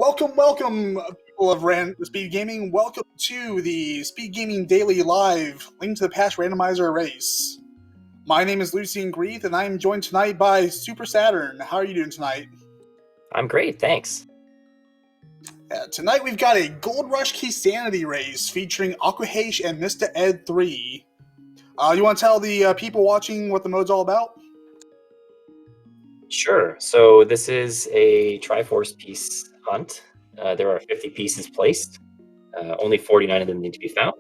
Welcome, people of Speed Gaming. Welcome to the Speed Gaming Daily Live Link to the Past Randomizer race. My name is Lucian Greeth, and I am joined tonight by Super Saturn. How are you doing tonight? I'm great, thanks. Tonight we've got a Gold Rush Keysanity race featuring Aquahash and Mr. Ed 3. You want to tell the people watching what the mode's all about? Sure. So this is a Triforce piece hunt. There are 50 pieces placed. Only 49 of them need to be found.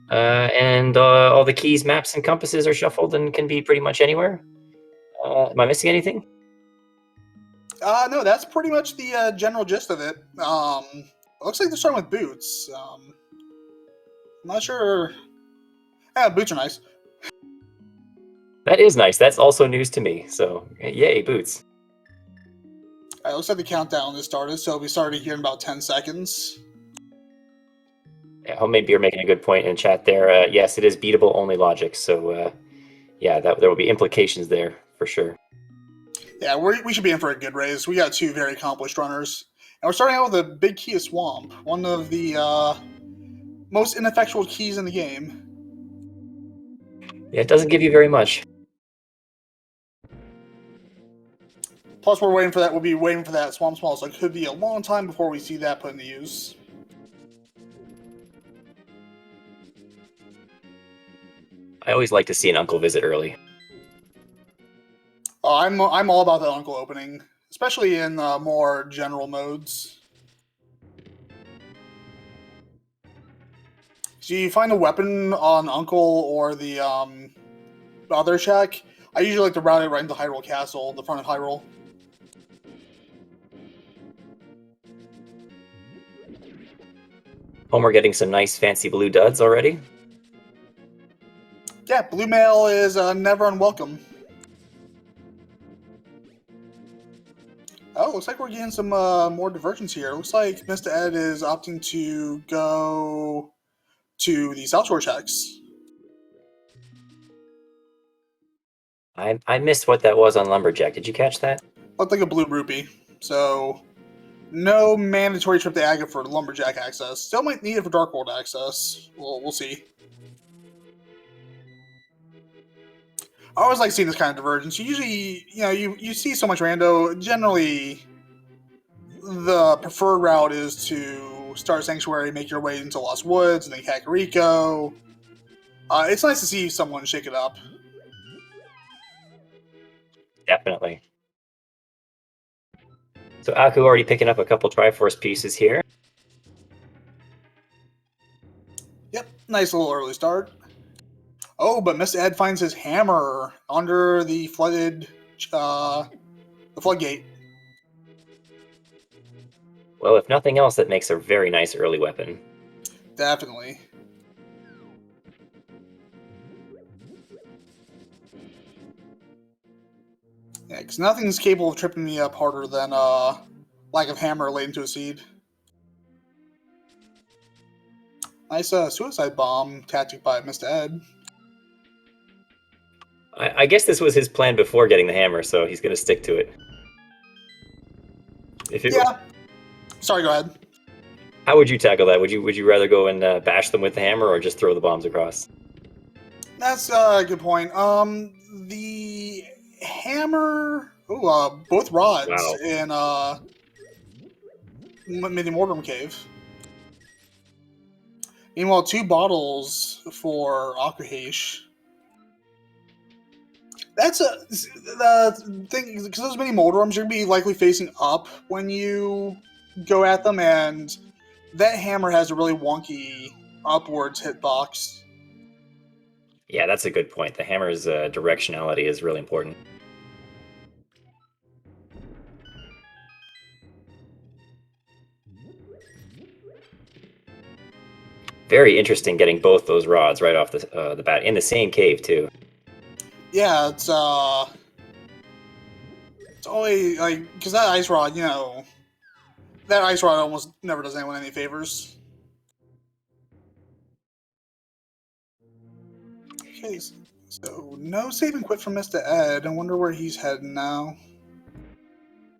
And all the keys, maps, and compasses are shuffled and can be pretty much anywhere. Am I missing anything? No, that's pretty much the general gist of it. It looks like they're starting with boots. I'm not sure. Yeah, boots are nice. That is nice. That's also news to me. So, yay, boots. It looks like the countdown has started, so we started here in about 10 seconds. Yeah, Homemade Beer making a good point in chat there. Yes, it is beatable only logic. So, yeah, there will be implications there for sure. Yeah, we should be in for a good race. We got two very accomplished runners. And we're starting out with a big key of Swamp, one of the most ineffectual keys in the game. Yeah, it doesn't give you very much. Plus, we'll be waiting for that Swamp Small, so it could be a long time before we see that put into use. I always like to see an uncle visit early. I'm all about the Uncle opening, especially in more general modes. So you find a weapon on Uncle or the other shack. I usually like to route it right into Hyrule Castle, the front of Hyrule. Homer getting some nice fancy blue duds already. Yeah, blue mail is never unwelcome. Oh, looks like we're getting some more divergence here. Looks like Mr. Ed is opting to go to the South Shore checks. I missed what that was on Lumberjack. Did you catch that? Looked like a blue rupee. So, no mandatory trip to Agate for Lumberjack access. Still might need it for Dark World access. We'll see. I always like seeing this kind of divergence. Usually, you see so much rando. Generally, the preferred route is to start Sanctuary, make your way into Lost Woods, and then Kakariko. It's nice to see someone shake it up. Definitely. So Aku already picking up a couple Triforce pieces here. Yep, nice little early start. Oh, but Mr. Ed finds his hammer under the floodgate. Well, if nothing else, that makes a very nice early weapon. Definitely. Yeah, because nothing's capable of tripping me up harder than lack of hammer laid into a seed. Nice suicide bomb tactic by Mr. Ed. I guess this was his plan before getting the hammer, so he's going to stick to it. Yeah. Sorry, go ahead. How would you tackle that? Would you rather go and bash them with the hammer or just throw the bombs across? That's a good point. The hammer... Ooh, both rods in Mini Mortem Cave. Meanwhile, 2 bottles for Aquahash. That's the thing, because those mini Moldorums, you're going to be likely facing up when you go at them, and that hammer has a really wonky upwards hitbox. Yeah, that's a good point. The hammer's directionality is really important. Very interesting getting both those rods right off the bat in the same cave too. Yeah, it's always like, because that ice rod, that ice rod almost never does anyone any favors. Okay, so no save and quit from Mr. Ed. I wonder where he's heading now.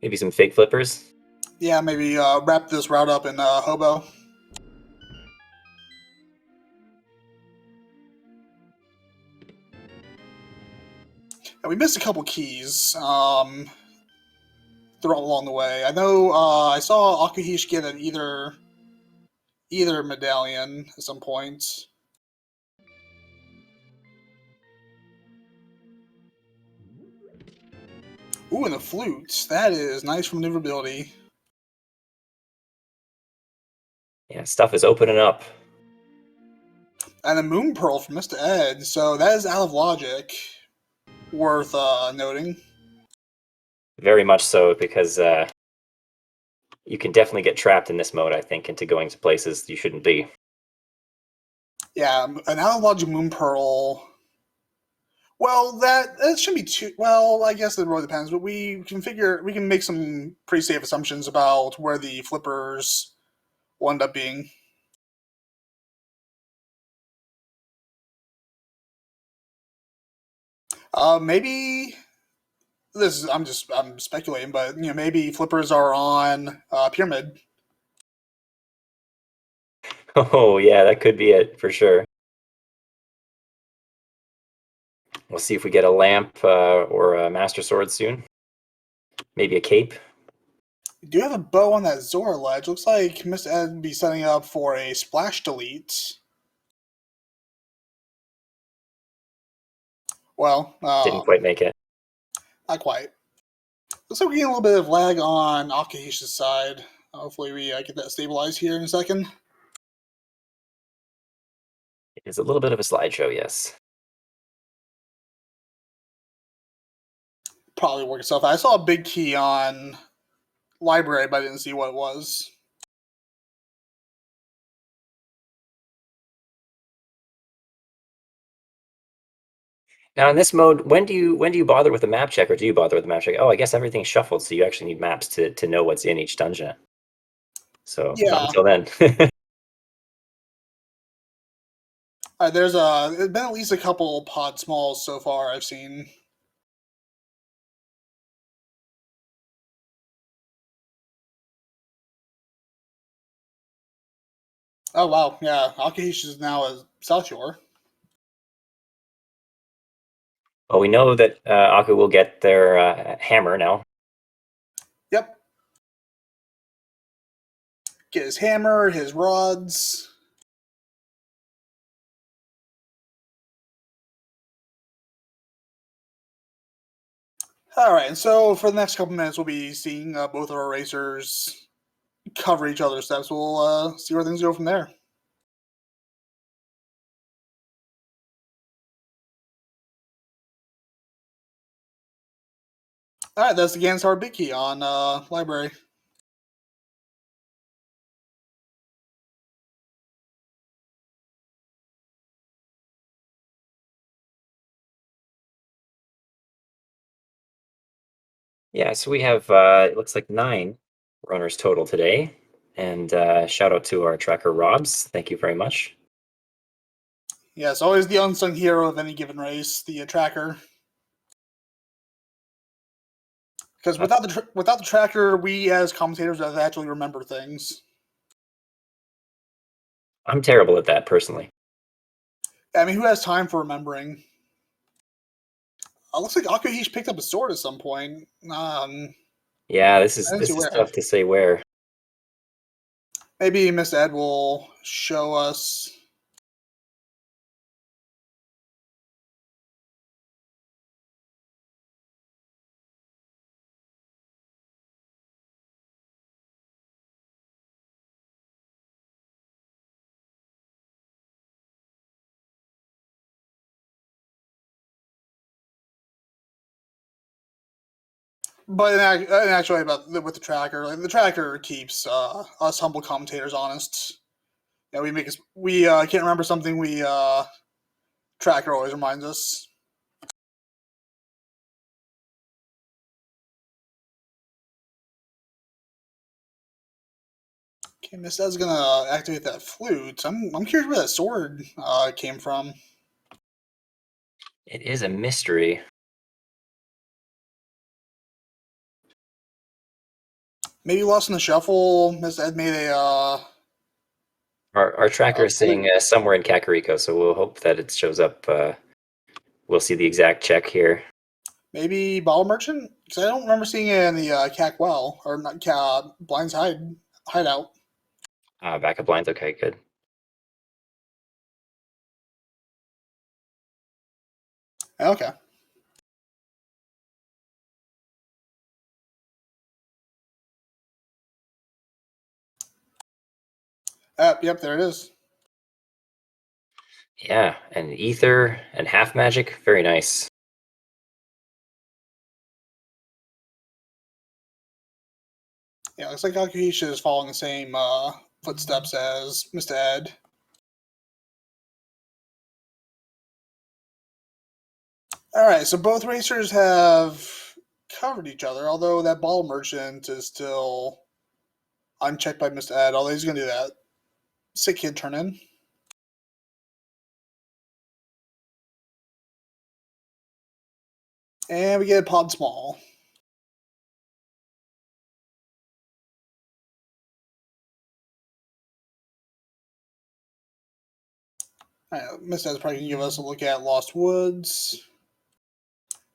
Maybe some fake flippers. Yeah, maybe wrap this route up in Hobo. And we missed a couple keys throughout along the way. I know I saw Akuhish get at either medallion at some point. Ooh, and the flute. That is nice for maneuverability. Yeah, stuff is opening up. And the Moon Pearl from Mr. Ed. So that is out of logic. Worth noting. Very much so, because you can definitely get trapped in this mode, I think, into going to places you shouldn't be. Yeah, an out of logic Moon Pearl. Well, that shouldn't be too. Well, I guess it really depends. But we can make some pretty safe assumptions about where the flippers will end up being. Maybe this is. I'm speculating, but maybe flippers are on pyramid. Oh, yeah, that could be it for sure. We'll see if we get a lamp or a master sword soon. Maybe a cape. We do have a bow on that Zora ledge. Looks like Mr. Ed would be setting up for a splash delete. Well, Didn't quite make it. not quite. Looks like we're getting a little bit of lag on Akahish's side. Hopefully we get that stabilized here in a second. It is a little bit of a slideshow, yes. Probably work itself out. I saw a big key on library, but I didn't see what it was. Now in this mode, when do you bother with the map check, or do you bother with the map check? Oh, I guess everything's shuffled, so you actually need maps to know what's in each dungeon. So not Yeah. until then. There's been at least a couple pod smalls so far I've seen. Oh wow, yeah. Akahish is now a South Shore. Well, we know that Aku will get their hammer now. Yep. Get his hammer, his rods. Alright, and so for the next couple minutes, we'll be seeing both of our racers cover each other's steps. We'll see where things go from there. Alright, that's the Gansar Big Key on library. Yeah, so we have it looks like 9 runners total today, and shout out to our tracker Robs. Thank you very much. Yes, always the unsung hero of any given race, the tracker. Because without the tracker, we as commentators actually remember things. I'm terrible at that personally. I mean, who has time for remembering? Looks like Akuhish picked up a sword at some point. Yeah, this I didn't see is where. tough to say where. Maybe Miss Ed will show us. But actually, with the tracker, like the tracker keeps us humble commentators honest. Yeah, we can't remember something. We tracker always reminds us. Okay, Miss Ed's gonna activate that flute. I'm curious where that sword came from. It is a mystery. Maybe lost in the shuffle. Mr. Ed made a Our tracker is saying somewhere in Kakariko, so we'll hope that it shows up. We'll see the exact check here. maybe bottle merchant, because I don't remember seeing it in the CAC well, or not Blind's hideout. Backup blinds. Okay, good. Okay. Yep, there it is. Yeah, and ether and half magic. Very nice. Yeah, looks like Akahisha is following the same footsteps as Mr. Ed. Alright, so both racers have covered each other, although that ball merchant is still unchecked by Mr. Ed, although he's going to do that. Sick kid turn in. And we get a pod small. Mr. Ed's probably going to give us a look at Lost Woods.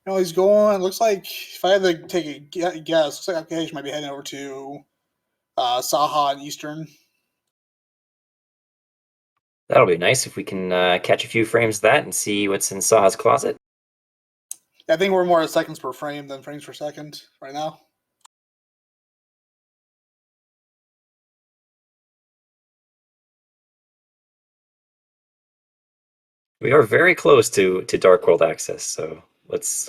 You know, he's going. Looks like, if I had to take a guess, looks like Akahisha might be heading over to Saha and Eastern. That'll be nice if we can catch a few frames of that and see what's in Saha's closet. I think we're more at seconds per frame than frames per second right now. We are very close to Dark World access, so let's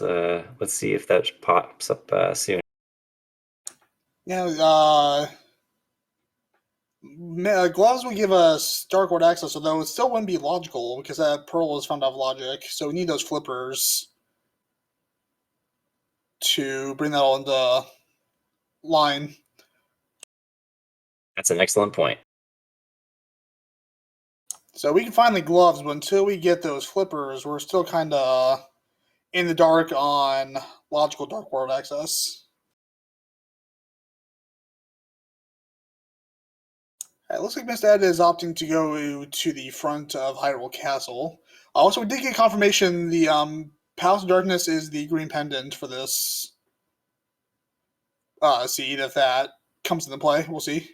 see if that pops up soon. Yeah, gloves will give us Dark World access, although it still wouldn't be logical because that pearl is found off logic. So we need those flippers to bring that all into line. That's an excellent point. So we can find the gloves, but until we get those flippers, we're still kind of in the dark on logical Dark World access. It looks like Mr. Ed is opting to go to the front of Hyrule Castle. Also, we did get confirmation the Palace of Darkness is the green pendant for this seed. If that comes into play, we'll see.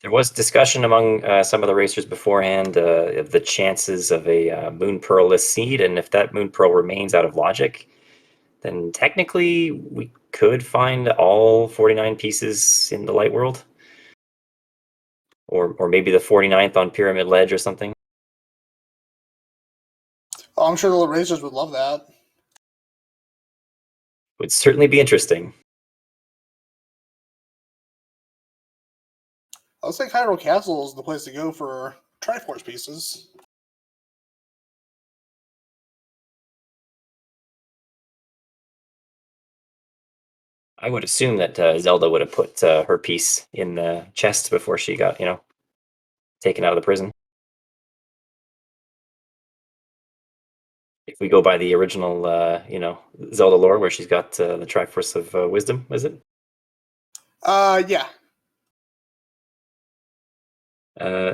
There was discussion among some of the racers beforehand of the chances of a Moon Pearl-less seed, and if that Moon Pearl remains out of logic, then technically we could find all 49 pieces in the Light World. Or maybe the 49th on Pyramid Ledge or something. Oh, I'm sure the racers would love that. Would certainly be interesting. Looks like Hyrule Castle is the place to go for Triforce pieces. I would assume that Zelda would have put her piece in the chest before she got, taken out of the prison. If we go by the original, Zelda lore, where she's got the Triforce of Wisdom, is it? Yeah.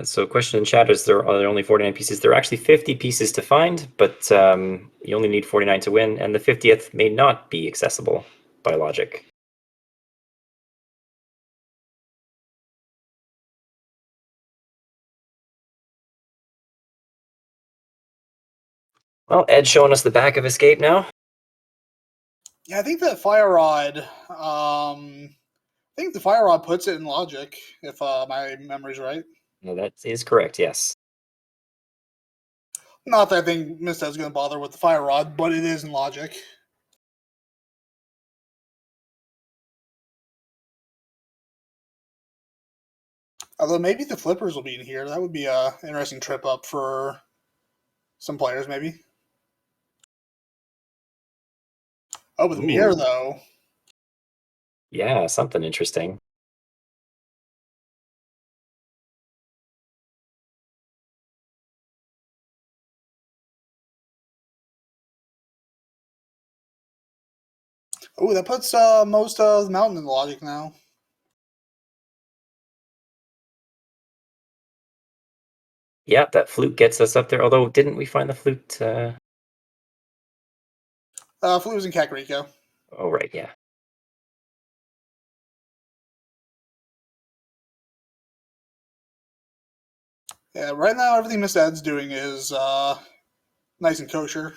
So question in chat is, are there only 49 pieces? There are actually 50 pieces to find, but you only need 49 to win, and the 50th may not be accessible by logic. Well, Ed's showing us the back of Escape now. Yeah, I think that Fire Rod. I think the Fire Rod puts it in logic, if my memory's right. No, that is correct, yes. Not that I think Mr. Ed's going to bother with the Fire Rod, but it is in logic. Although maybe the flippers will be in here. That would be a interesting trip up for some players, maybe. Oh, with the mirror, though. Yeah, something interesting. Oh, that puts most of the mountain in the logic now. Yeah, that flute gets us up there. Although, didn't we find the flute? Flute was in Kakariko. Oh, right, yeah. Yeah, right now everything Miss Ed's doing is nice and kosher.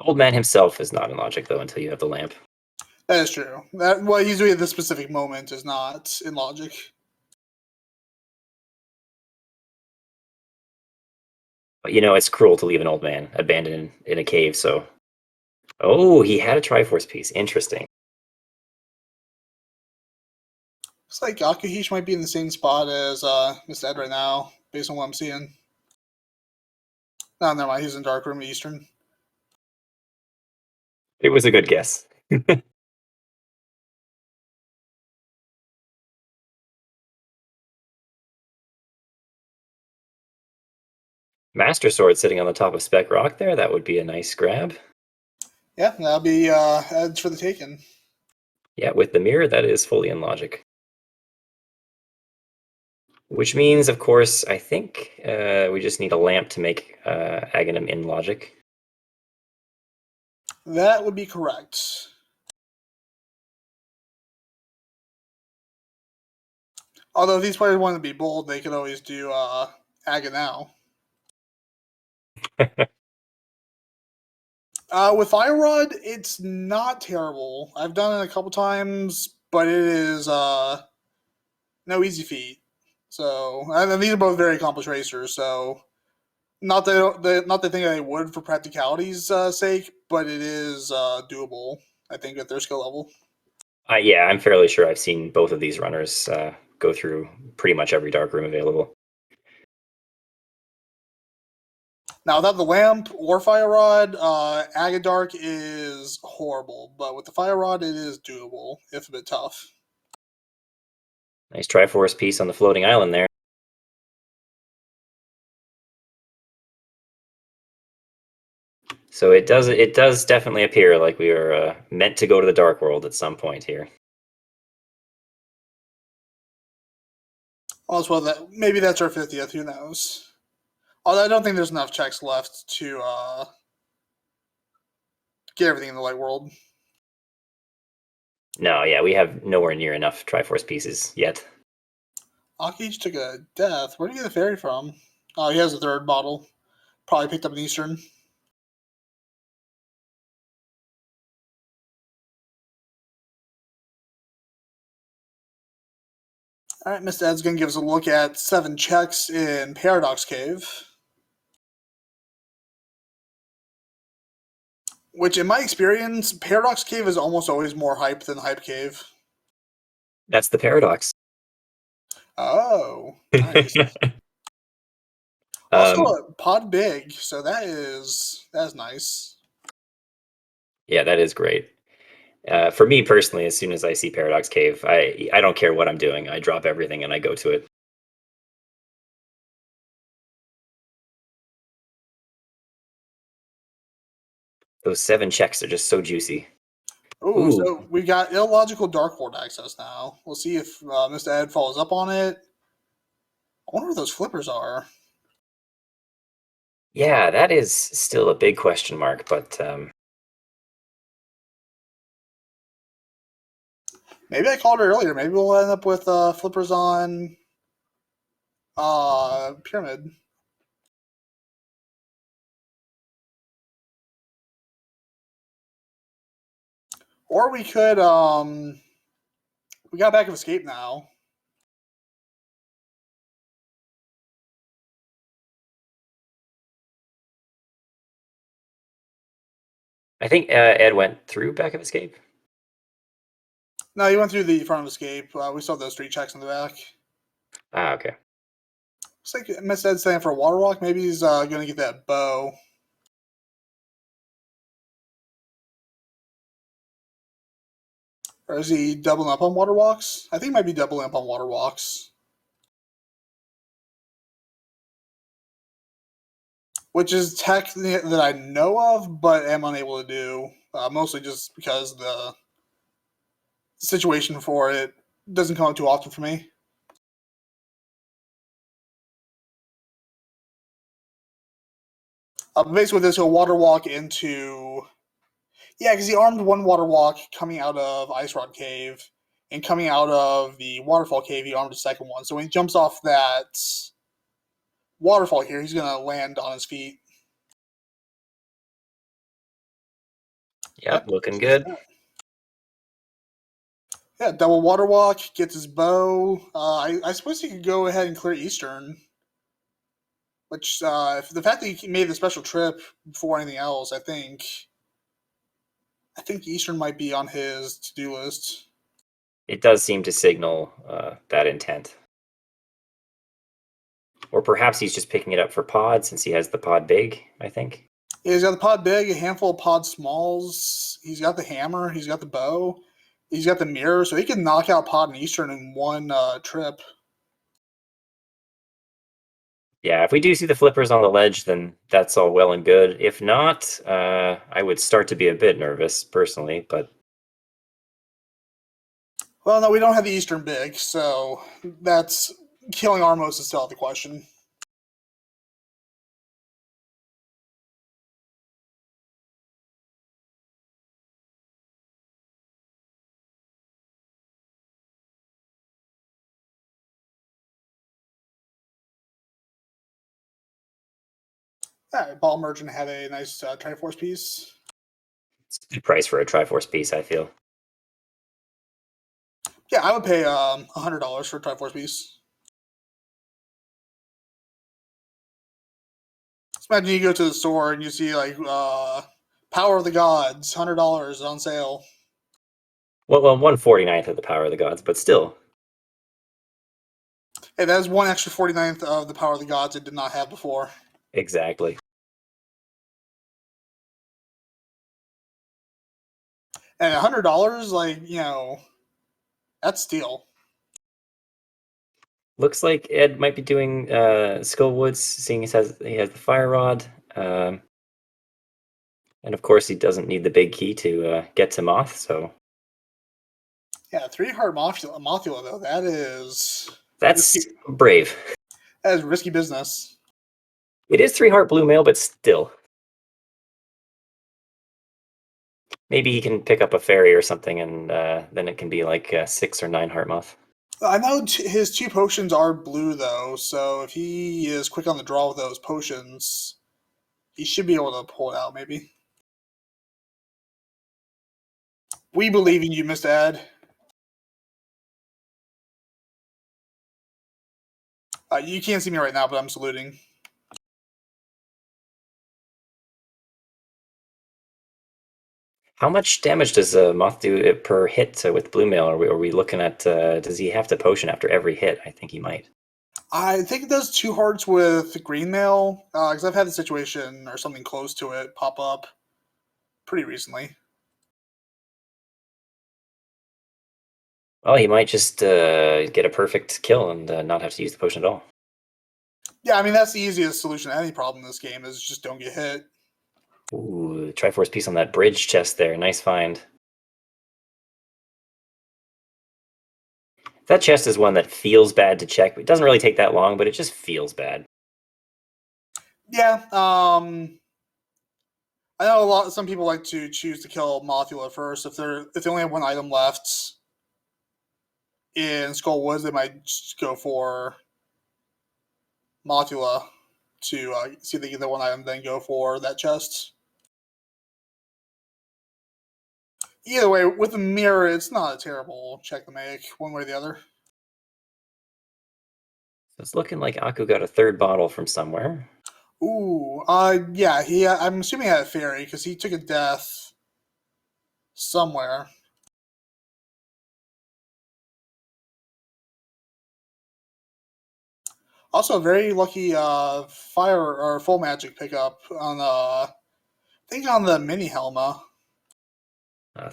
Old man himself is not in logic, though, until you have the lamp. That is true. That what he's doing at this specific moment is not in logic. But, it's cruel to leave an old man abandoned in a cave, so... Oh, he had a Triforce piece. Interesting. Looks like Akuhish might be in the same spot as Miss Ed right now, based on what I'm seeing. No, never mind. He's in Dark Room Eastern. It was a good guess. Master Sword sitting on the top of Spec Rock there. That would be a nice grab. Yeah, that'll be Ed's for the taking. Yeah, with the mirror, that is fully in logic. Which means, of course, I think we just need a lamp to make Aghanim in logic. That would be correct. Although if these players wanted to be bold, they could always do Aga now. With Fire Rod, it's not terrible. I've done it a couple times, but it is no easy feat. So, and these are both very accomplished racers. So, not that they think they would for practicality's sake, but it is doable. I think at their skill level. Yeah, I'm fairly sure I've seen both of these runners go through pretty much every dark room available. Now, without the lamp or fire rod, Agadark is horrible. But with the fire rod, it is doable, if a bit tough. Nice Triforce piece on the floating island there. So it does definitely appear like we are meant to go to the dark world at some point here. Also, maybe that's our 50th. Who knows? Although I don't think there's enough checks left to get everything in the light world. No, yeah, we have nowhere near enough Triforce pieces yet. Aki took a death. Where did he get the fairy from? Oh, he has a third bottle. Probably picked up an Eastern. All right, Mr. Ed's going to give us a look at 7 checks in Paradox Cave. Which, in my experience, Paradox Cave is almost always more hype than Hype Cave. That's the paradox. Oh, nice. Also, pod big, so that is nice. Yeah, that is great. For me personally, as soon as I see Paradox Cave, I don't care what I'm doing. I drop everything and I go to it. Those 7 checks are just so juicy. Ooh, so we got illogical Dark World access now. We'll see if Mr. Ed follows up on it. I wonder what those flippers are. Yeah, that is still a big question mark, but Maybe I called it earlier. Maybe we'll end up with flippers on Pyramid. Or we could we got back of escape now. I think Ed went through Back of Escape. No, he went through the front of escape. We saw those 3 checks in the back. Ah, okay. Looks like Mr. Ed's staying for a water walk. Maybe he's going to get that bow. Or is he doubling up on water walks? I think he might be doubling up on water walks. which is tech that I know of, but am unable to do. Mostly just because the situation for it doesn't come up too often for me. Basically, with this, he'll water walk into. Yeah, because he armed one water walk coming out of Ice Rod Cave, and coming out of the Waterfall Cave, he armed a second one. So when he jumps off that waterfall here, he's going to land on his feet. Yep, looking good. Yeah, double water walk, gets his bow. I suppose he could go ahead and clear Eastern. Which, the fact that he made the special trip before anything else, I think Eastern might be on his to-do list. It does seem to signal that intent. Or perhaps he's just picking it up for pod since he has the pod big, I think. Yeah, he's got the pod big, a handful of pod smalls. He's got the hammer. He's got the bow. He's got the mirror, so he can knock out pod and Eastern in one trip. Yeah, if we do see the flippers on the ledge, then that's all well and good. If not, I would start to be a bit nervous, personally, but... Well, no, we don't have the Eastern big, so that's... Killing Armos is still out of the question. Ball Merchant had a nice Triforce piece. It's a good price for a Triforce piece, I feel. Yeah, I would pay $100 for a Triforce piece. Just imagine you go to the store and you see like Power of the Gods, $100 on sale. Well, 1/49th of the Power of the Gods, but still. Hey, that is one extra 49th of the Power of the Gods it did not have before. Exactly. And $100, like, you know, that's steal. Looks like Ed might be doing Skullwoods, seeing he has the Fire Rod. And of course, he doesn't need the big key to get to Moth, so... Yeah, 3-heart Mothula, though, that is... That's risky. brave. That is risky business. It is 3-heart blue mail, but still. Maybe he can pick up a fairy or something, and then it can be like a 6 or 9-heart Moth. I know his 2 potions are blue, though, so if he is quick on the draw with those potions, he should be able to pull it out, maybe. We believe in you, Mr. Ed. You can't see me right now, but I'm saluting. How much damage does Moth do per hit with blue mail? Are we looking at, does he have to potion after every hit? I think he might. I think it does 2 hearts with green mail, because I've had the situation or something close to it pop up pretty recently. Well, he might just get a perfect kill and not have to use the potion at all. Yeah, I mean, that's the easiest solution to any problem in this game, is just don't get hit. Ooh, Triforce piece on that bridge chest there. Nice find. That chest is one that feels bad to check. It doesn't really take that long, but it just feels bad. Yeah, I know some people like to choose to kill Mothula first. If they only have 1 item left in Skull Woods, they might just go for Mothula to see if they get that 1 item, then go for that chest. Either way, with the mirror, it's not a terrible check to make, one way or the other. So it's looking like Aku got a 3rd bottle from somewhere. Ooh, yeah, I'm assuming he had a fairy, because he took a death somewhere. Also, a very lucky fire or full magic pickup on I think on the mini Helma.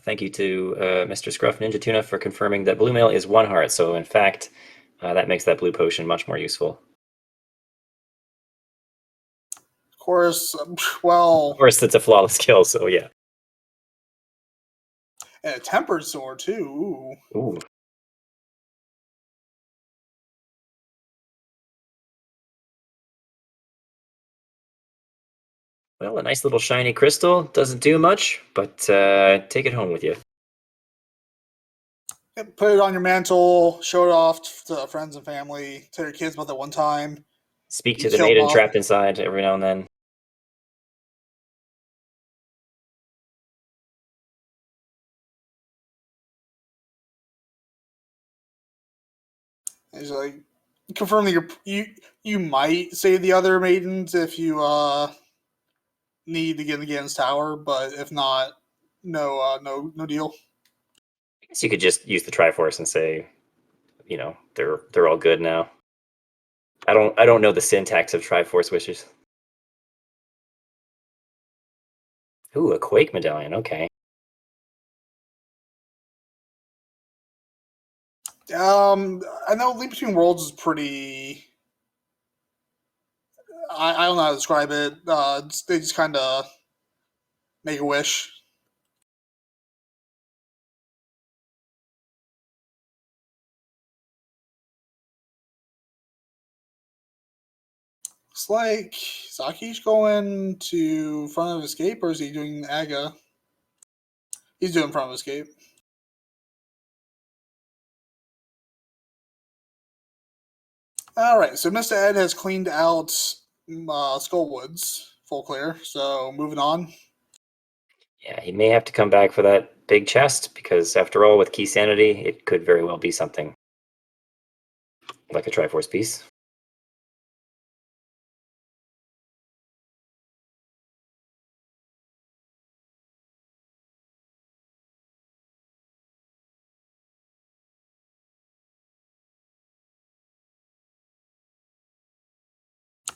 Thank you to Mr. Scruff Ninja Tuna for confirming that blue mail is 1 heart. So in fact, that makes that blue potion much more useful. course, well, Of course, that's a flawless kill, so yeah. and a tempered sword too. Ooh. Ooh. Well, a nice little shiny crystal. Doesn't do much, but take it home with you. Put it on your mantle, show it off to friends and family, tell your kids about that one time. Speak You to the killed maiden off. trapped inside every now and then. He's like, confirm that you might save the other maidens if you need to get in the Ganon's tower, but if not, no deal. I guess you could just use the Triforce and say, you know, they're all good now. I don't know the syntax of Triforce wishes. Ooh, a Quake medallion. Okay. I know Leap Between Worlds is pretty. I don't know how to describe it. They just kind of make a wish. It's like Saki's going to Front of Escape, or is he doing Aga? He's doing Front of Escape. All right, so Mr. Ed has cleaned out Skullwoods full clear. So moving on. Yeah, he may have to come back for that big chest because, after all, with Keysanity, it could very well be something like a Triforce piece.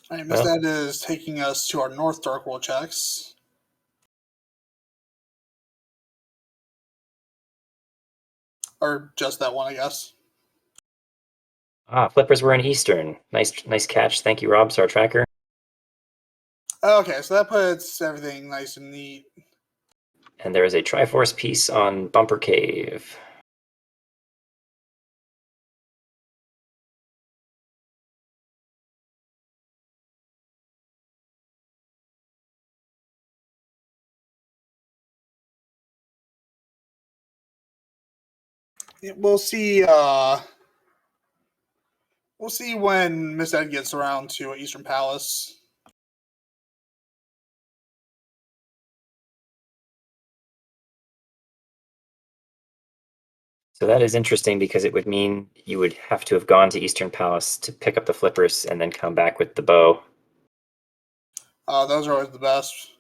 All right, Mr. Well, Ed is taking us to our North Dark World checks. Or just that one, I guess. flippers were in Eastern. Nice catch. Thank you, Rob, Star Tracker. Okay, so that puts everything nice and neat. And there is a Triforce piece on Bumper Cave. We'll see. We'll see when Miss Ed gets around to Eastern Palace. So that is interesting because it would mean you would have to have gone to Eastern Palace to pick up the flippers and then come back with the bow. Those are always the best.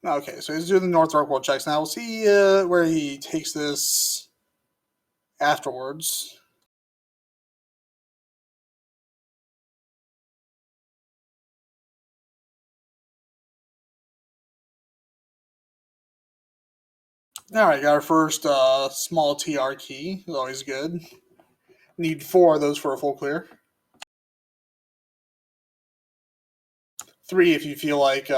Okay, so he's doing the North Dark World checks now. We'll see where he takes this afterwards. All right, got our first small TR key. Always good. Need 4 of those for a full clear. 3 if you feel like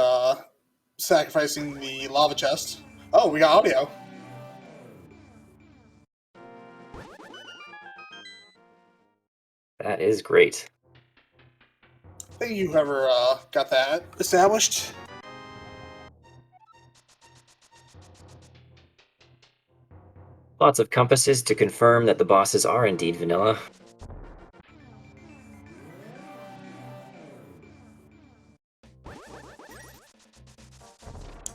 sacrificing the lava chest. Oh, we got audio. That is great. Thank you, whoever got that established. Lots of compasses to confirm that the bosses are indeed vanilla.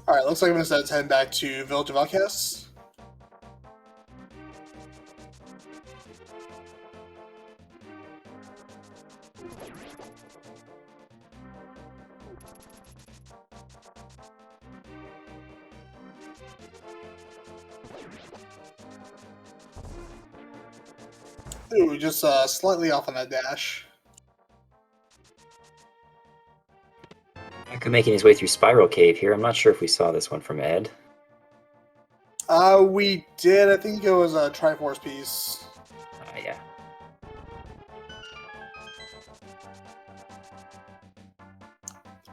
All right, looks like I'm going to head back to Village of Outcasts. Ooh, just slightly off on that dash. Eka making his way through Spiral Cave here. I'm not sure if we saw this one from Ed. We did. I think it was a Triforce piece. Yeah.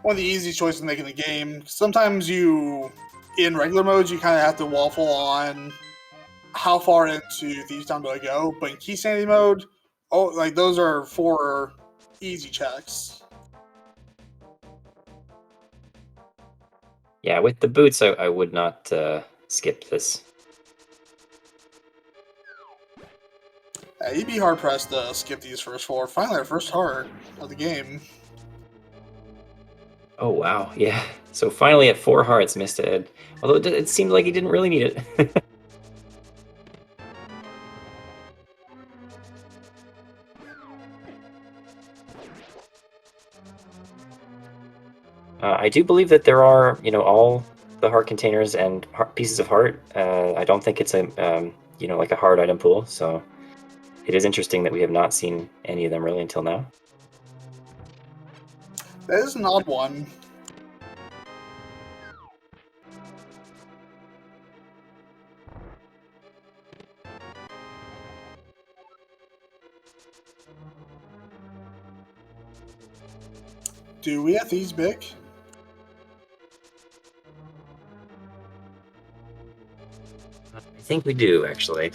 One of the easy choices to make in the game. Sometimes in regular modes, you kind of have to waffle on how far into Thieves Town do I go, but in Keysanity mode, like those are 4 easy checks. Yeah, with the boots, I would not skip this. You'd be hard pressed to skip these first 4. Finally, our first heart of the game. Oh wow, yeah. So finally at 4 hearts, Mr. Ed. Although it seemed like he didn't really need it. I do believe that there are, all the heart containers and pieces of heart. I don't think it's a, like a hard item pool. So it is interesting that we have not seen any of them really until now. That is an odd one. Do we have these big? I think we do, actually.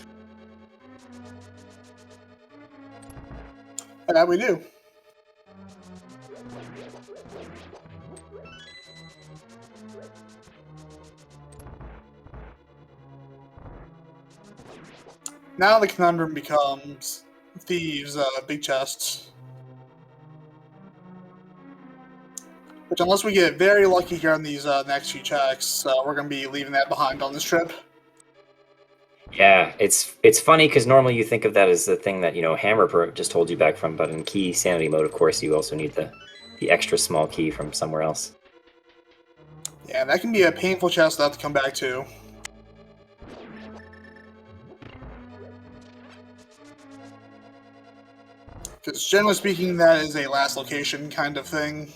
Yeah, we do. Now the conundrum becomes Thieves' big chests. Which, unless we get very lucky here on these next few checks, we're going to be leaving that behind on this trip. Yeah, it's funny because normally you think of that as the thing that Hammer just holds you back from, but in Keysanity mode, of course, you also need the extra small key from somewhere else. Yeah, that can be a painful chest to have to come back to. Because generally speaking, that is a last location kind of thing.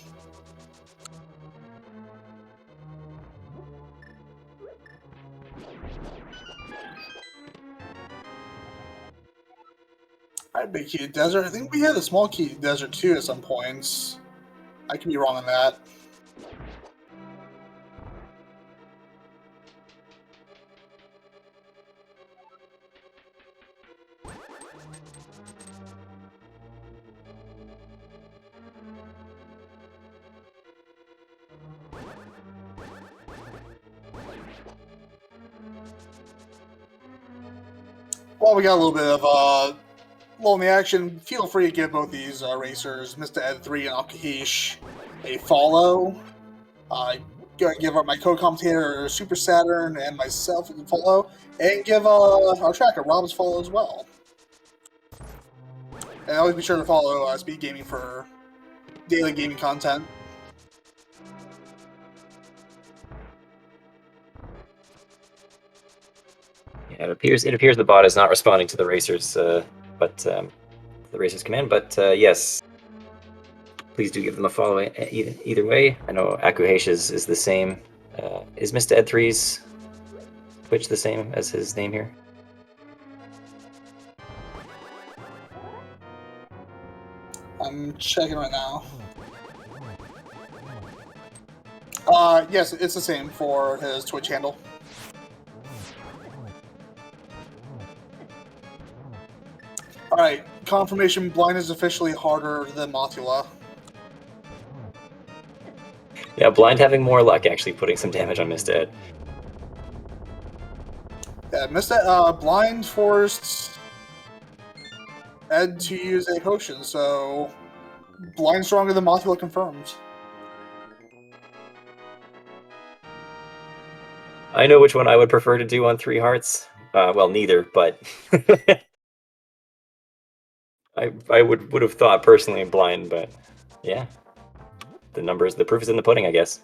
Alright, big key to desert. I think we had a small key to desert too at some points. I could be wrong on that. Well, we got a little bit of lull in the action. Feel free to give both these racers, Mr. Ed 3 and Alkahish, a follow. Go give up my co-commentator Super Saturn and myself a follow, and give our tracker Rob's follow as well. And always be sure to follow Speed Gaming for daily gaming content. Yeah, it appears the bot is not responding to the racers, but the racers command. But yes, please do give them a follow either way. I know Akuhesh is the same. Is Mr. Ed3's Twitch the same as his name here? I'm checking right now. Yes, it's the same for his Twitch handle. Alright, confirmation blind is officially harder than Mothula. Yeah, blind having more luck actually putting some damage on Mr. Ed. Yeah, Mr. Blind forced Ed to use a potion, so blind stronger than Mothula confirmed. I know which one I would prefer to do on 3 hearts. Well, neither, but I would have thought personally blind, but yeah, the proof is in the pudding, I guess.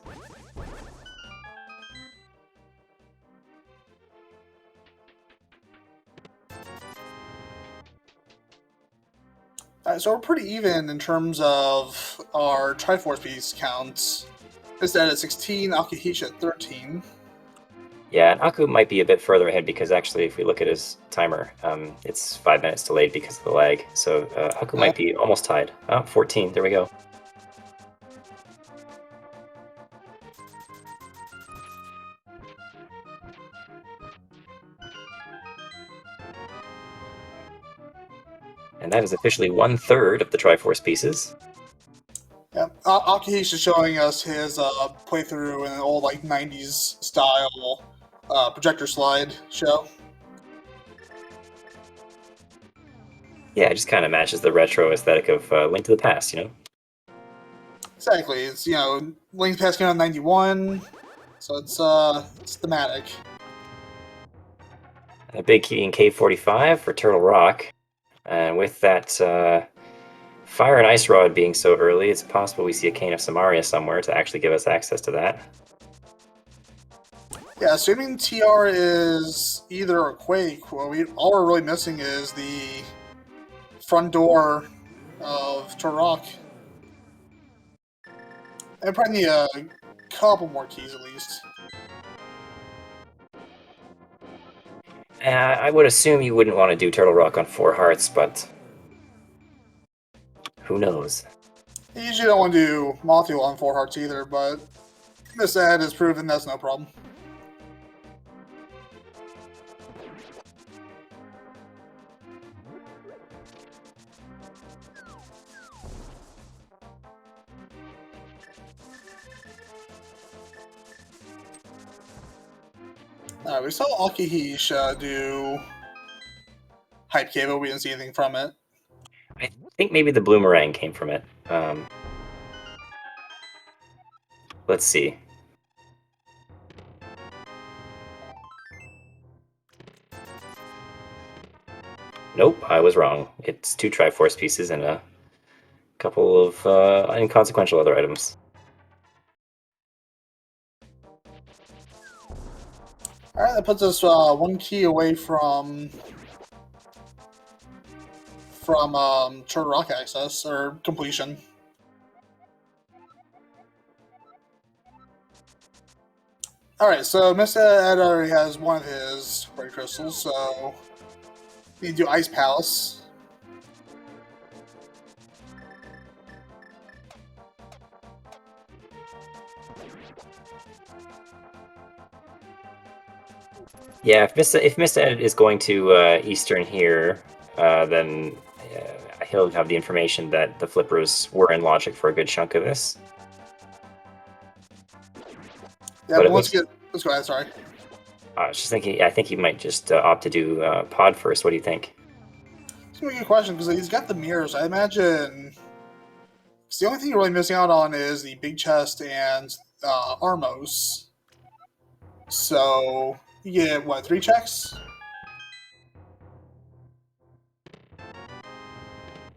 So we're pretty even in terms of our Triforce piece counts. Mr. Ed at 16, Alkahish at 13. Yeah, and Aku might be a bit further ahead because actually, if we look at his timer, it's 5 minutes delayed because of the lag. So Aku might be almost tied. Oh, 14. There we go. And that is officially 1/3 of the Triforce pieces. Yeah, Akihish is showing us his playthrough in an old like '90s style projector slide show. Yeah, it just kind of matches the retro aesthetic of Link to the Past, you know? Exactly, it's Link's Past came out in '91, so it's thematic. A big key in K45 for Turtle Rock. And with that Fire and Ice Rod being so early, it's possible we see a Cane of Samaria somewhere to actually give us access to that. Yeah, assuming TR is either a Quake, all we're really missing is the front door of Turok. And probably need a couple more keys at least. I would assume you wouldn't want to do Turtle Rock on 4 hearts, but who knows? You usually don't want to do Mothula on 4 hearts either, but this ad has proven that's no problem. We saw Akihish do Hype K, but we didn't see anything from it. I think maybe the Bloomerang came from it. Let's see. Nope, I was wrong. It's 2 Triforce pieces and a couple of inconsequential other items. Alright, that puts us 1 key away from Turok access, or completion. Alright, so Mr. Ed already has one of his red crystals, so we need to do Ice Palace. Yeah, if Mr. Ed is going to Eastern here, then he'll have the information that the flippers were in logic for a good chunk of this. Yeah, but let's go ahead, sorry. I was just thinking, I think he might just opt to do pod first. What do you think? It's gonna be a good question, because he's got the mirrors. I imagine the only thing you're really missing out on is the big chest and Armos. So you get what, 3 checks?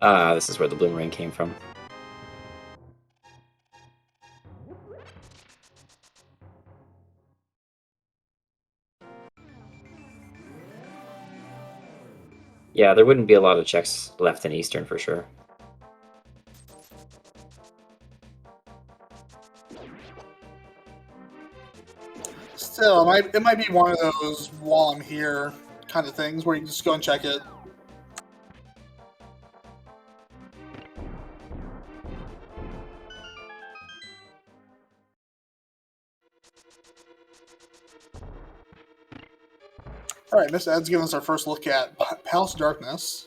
This is where the Bloomerang came from. Yeah, there wouldn't be a lot of checks left in Eastern for sure. Still, it might be one of those while I'm here kind of things where you just go and check it. Alright, Miss Ed's giving us our first look at Palace of Darkness.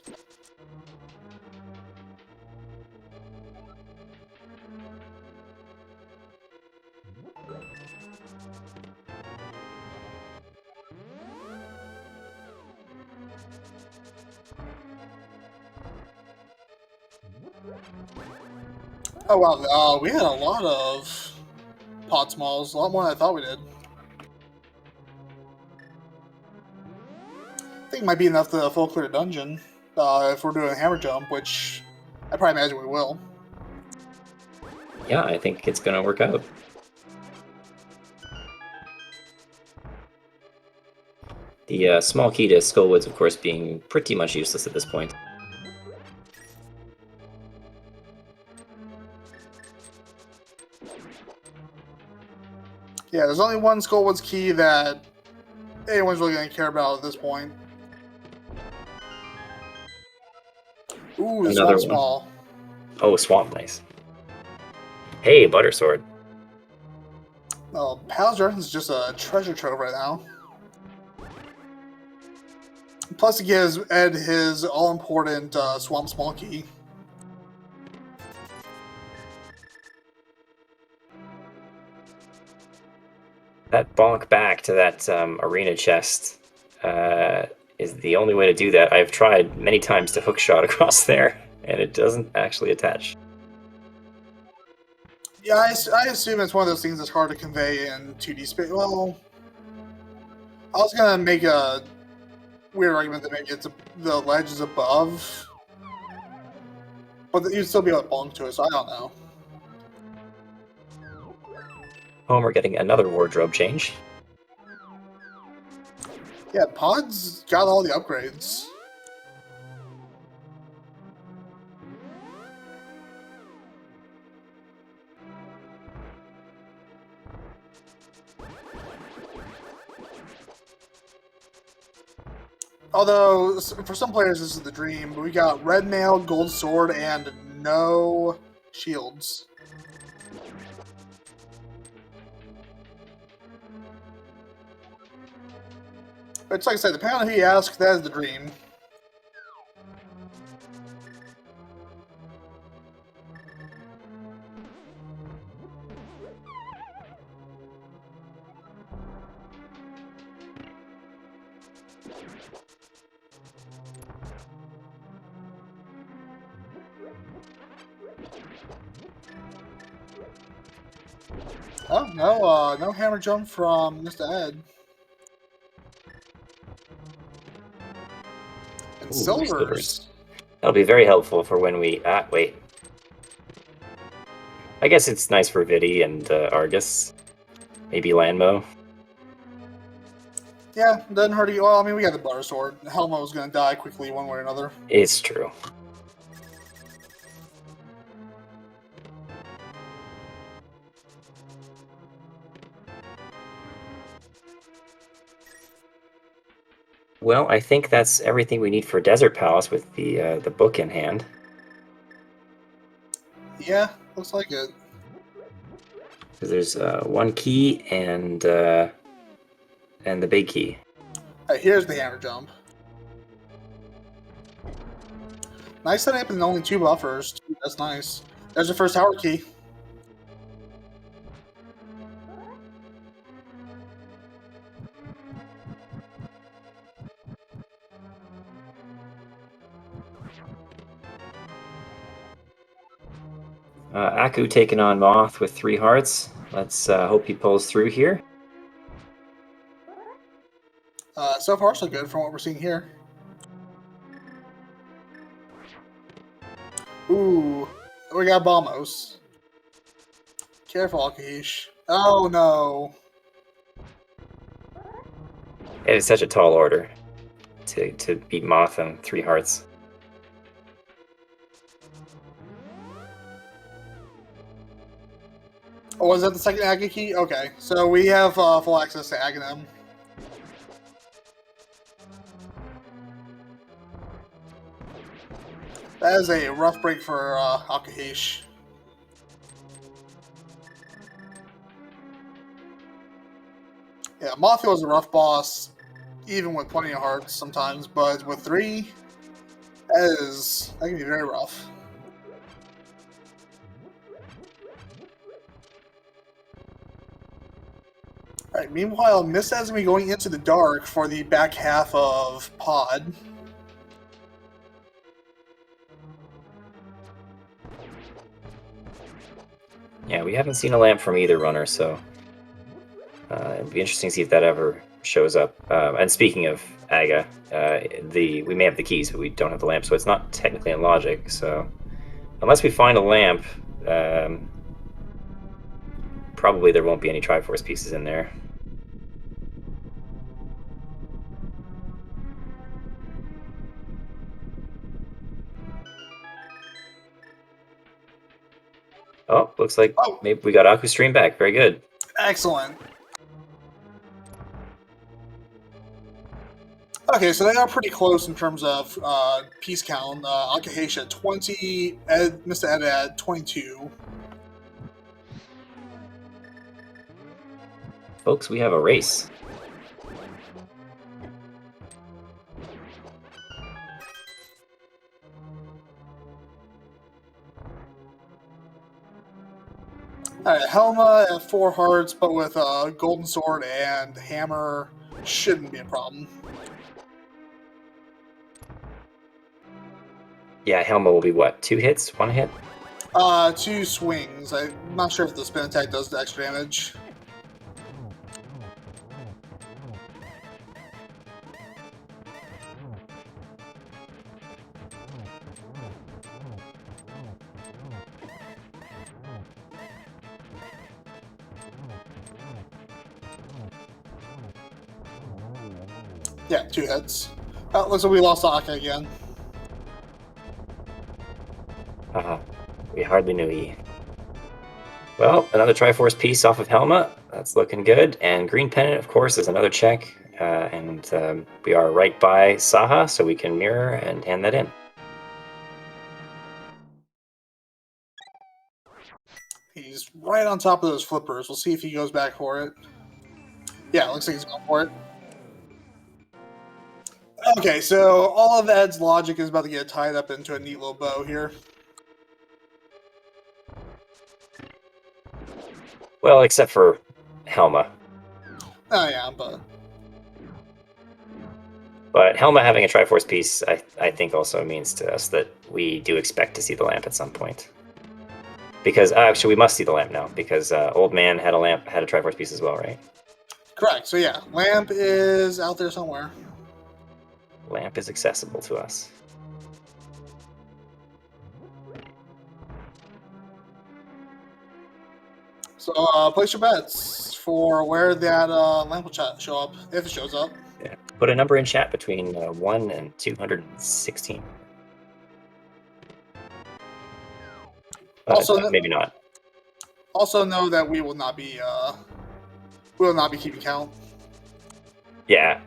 Oh wow, we had a lot of pot smalls, a lot more than I thought we did. I think it might be enough to full clear a dungeon if we're doing a hammer jump, which I probably imagine we will. Yeah, I think it's gonna work out. The small key to Skullwoods, of course, being pretty much useless at this point. Yeah, there's only one Skullwoods key that anyone's really going to care about at this point. Ooh, the Another Swamp one. Small. Oh, Swamp, nice. Hey, Butter Sword. Oh, Palsdor is just a treasure trove right now. Plus, it gives Ed his all-important Swamp Small key. That bonk back to that arena chest is the only way to do that. I've tried many times to hook shot across there, and it doesn't actually attach. Yeah, I assume it's one of those things that's hard to convey in 2D space. Well, I was gonna make a weird argument that maybe the ledge is above, but you'd still be able to bonk to it, so I don't know. We're getting another wardrobe change. Yeah, Pod's got all the upgrades. Although, for some players this is the dream, but we got red mail, gold sword, and no shields. It's like I said, depending on who you ask, that is the dream. Oh, no, no hammer jump from Mr. Ed. And Ooh, silvers. That'll be very helpful for when we... wait. I guess it's nice for Vidi and Argus. Maybe Lanmo. Yeah, doesn't hurt you. Well, I mean, we got the butter sword. Helma was going to die quickly one way or another. It's true. Well, I think that's everything we need for Desert Palace with the book in hand. Yeah, looks like it. Because there's one key and the big key. Alright, here's the hammer jump. Nice setting up and only 2 buffers. That's nice. There's the first tower key. Aku taking on Moth with 3 hearts. Let's hope he pulls through here. So far, so good from what we're seeing here. Ooh, we got Balmos. Careful, Akish. Oh no. It is such a tall order to beat Moth on 3 hearts. Oh, was that the second Aga key? Okay, so we have full access to Aghanim. That is a rough break for Akahish. Yeah, Mothio is a rough boss, even with plenty of hearts sometimes, but with 3, that can be very rough. Alright, meanwhile, Miss has me going into the dark for the back half of Pod. Yeah, we haven't seen a lamp from either runner, so it'd be interesting to see if that ever shows up. And speaking of Aga, we may have the keys, but we don't have the lamp, so it's not technically in logic. So unless we find a lamp, probably there won't be any Triforce pieces in there. Oh, looks like maybe we got Aku stream back. Very good. Excellent. Okay, so they are pretty close in terms of piece count. Akahashi at 20, Mr. Ed at 22. Folks, we have a race. Alright, Helma at 4 hearts, but with a golden sword and hammer shouldn't be a problem. Yeah, Helma will be what? 2 hits? 1 hit? 2 swings. I'm not sure if the spin attack does the extra damage. Yeah, 2 hits. Looks like we lost Aka again. We hardly knew he. Well, another Triforce piece off of Helma. That's looking good. And Green Pennant, of course, is another check. And we are right by Saha, so we can mirror and hand that in. He's right on top of those flippers. We'll see if he goes back for it. Yeah, looks like he's going for it. Okay, so all of Ed's logic is about to get tied up into a neat little bow here. Well, except for Helma. Oh yeah, but Helma having a Triforce piece, I think, also means to us that we do expect to see the lamp at some point. Because actually, we must see the lamp now because Old Man had a Triforce piece as well, right? correct. So yeah, lamp is out there somewhere. Lamp is accessible to us. So place your bets for where that lamp will show up, if it shows up. Yeah. Put a number in chat between 1 and 216. Also, maybe not. Also know that we will not be keeping count. Yeah.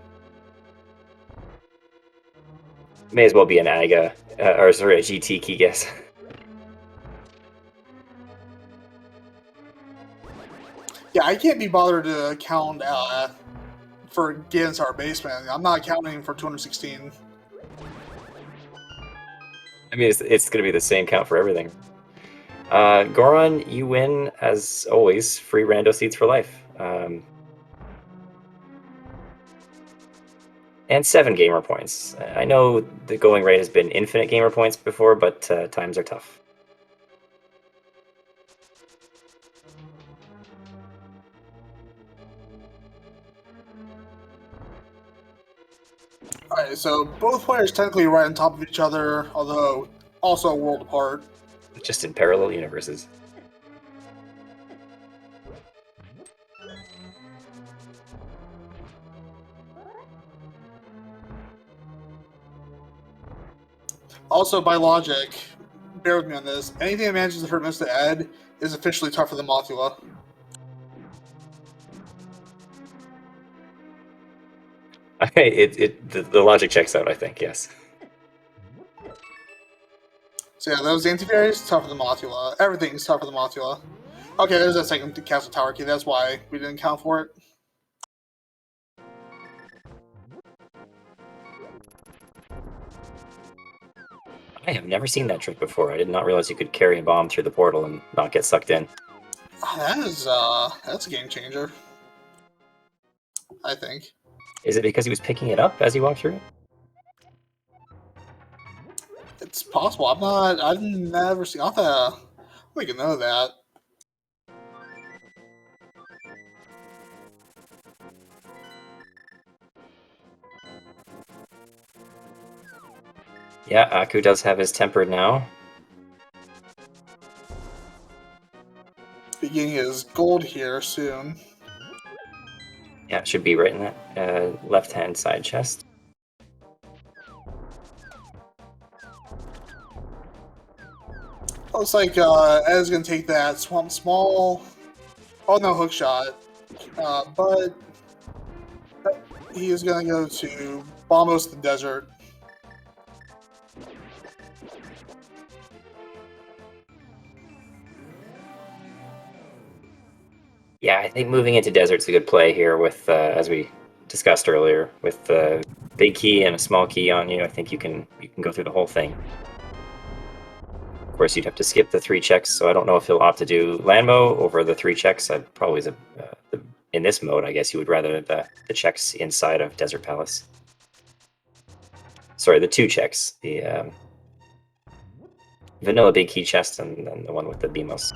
May as well be an AGA, or sorry, a GT key guess. Yeah, I can't be bothered to count for against our basement. I'm not counting for 216. I mean, it's going to be the same count for everything. Goron, you win, as always, free rando seats for life. And 7 gamer points. I know the going rate has been infinite gamer points before, but times are tough. Alright, so both players technically right on top of each other, although also a world apart. Just in parallel universes. Also, by logic, bear with me on this, anything that manages to hurt Mr. Ed is officially tougher than Mothula. The logic checks out, I think, yes. So yeah, those anti-fairies, tougher than Mothula. Everything's tougher than Mothula. Okay, there's that second Castle Tower key, that's why we didn't count for it. I have never seen that trick before. I did not realize you could carry a bomb through the portal and not get sucked in. That's a game changer. I think. Is it because he was picking it up as he walked through it? It's possible. I've never seen. I'll have to make a note of that. Yeah, Aku does have his tempered now. Beginning his gold here soon. Yeah, it should be right in that left-hand side chest. Looks like Ed's gonna take that Swamp Small. Oh no, hook shot. But he is gonna go to Almost the desert. Yeah, I think moving into desert's a good play here with, as we discussed earlier, with the big key and a small key on you. I think you can go through the whole thing. Of course, you'd have to skip the 3 checks, so I don't know if he'll opt to do Landmo over the 3 checks. I'd probably, in this mode, I guess you would rather the checks inside of Desert Palace. Sorry, the 2 checks. The vanilla big key chest and then the one with the BMOS.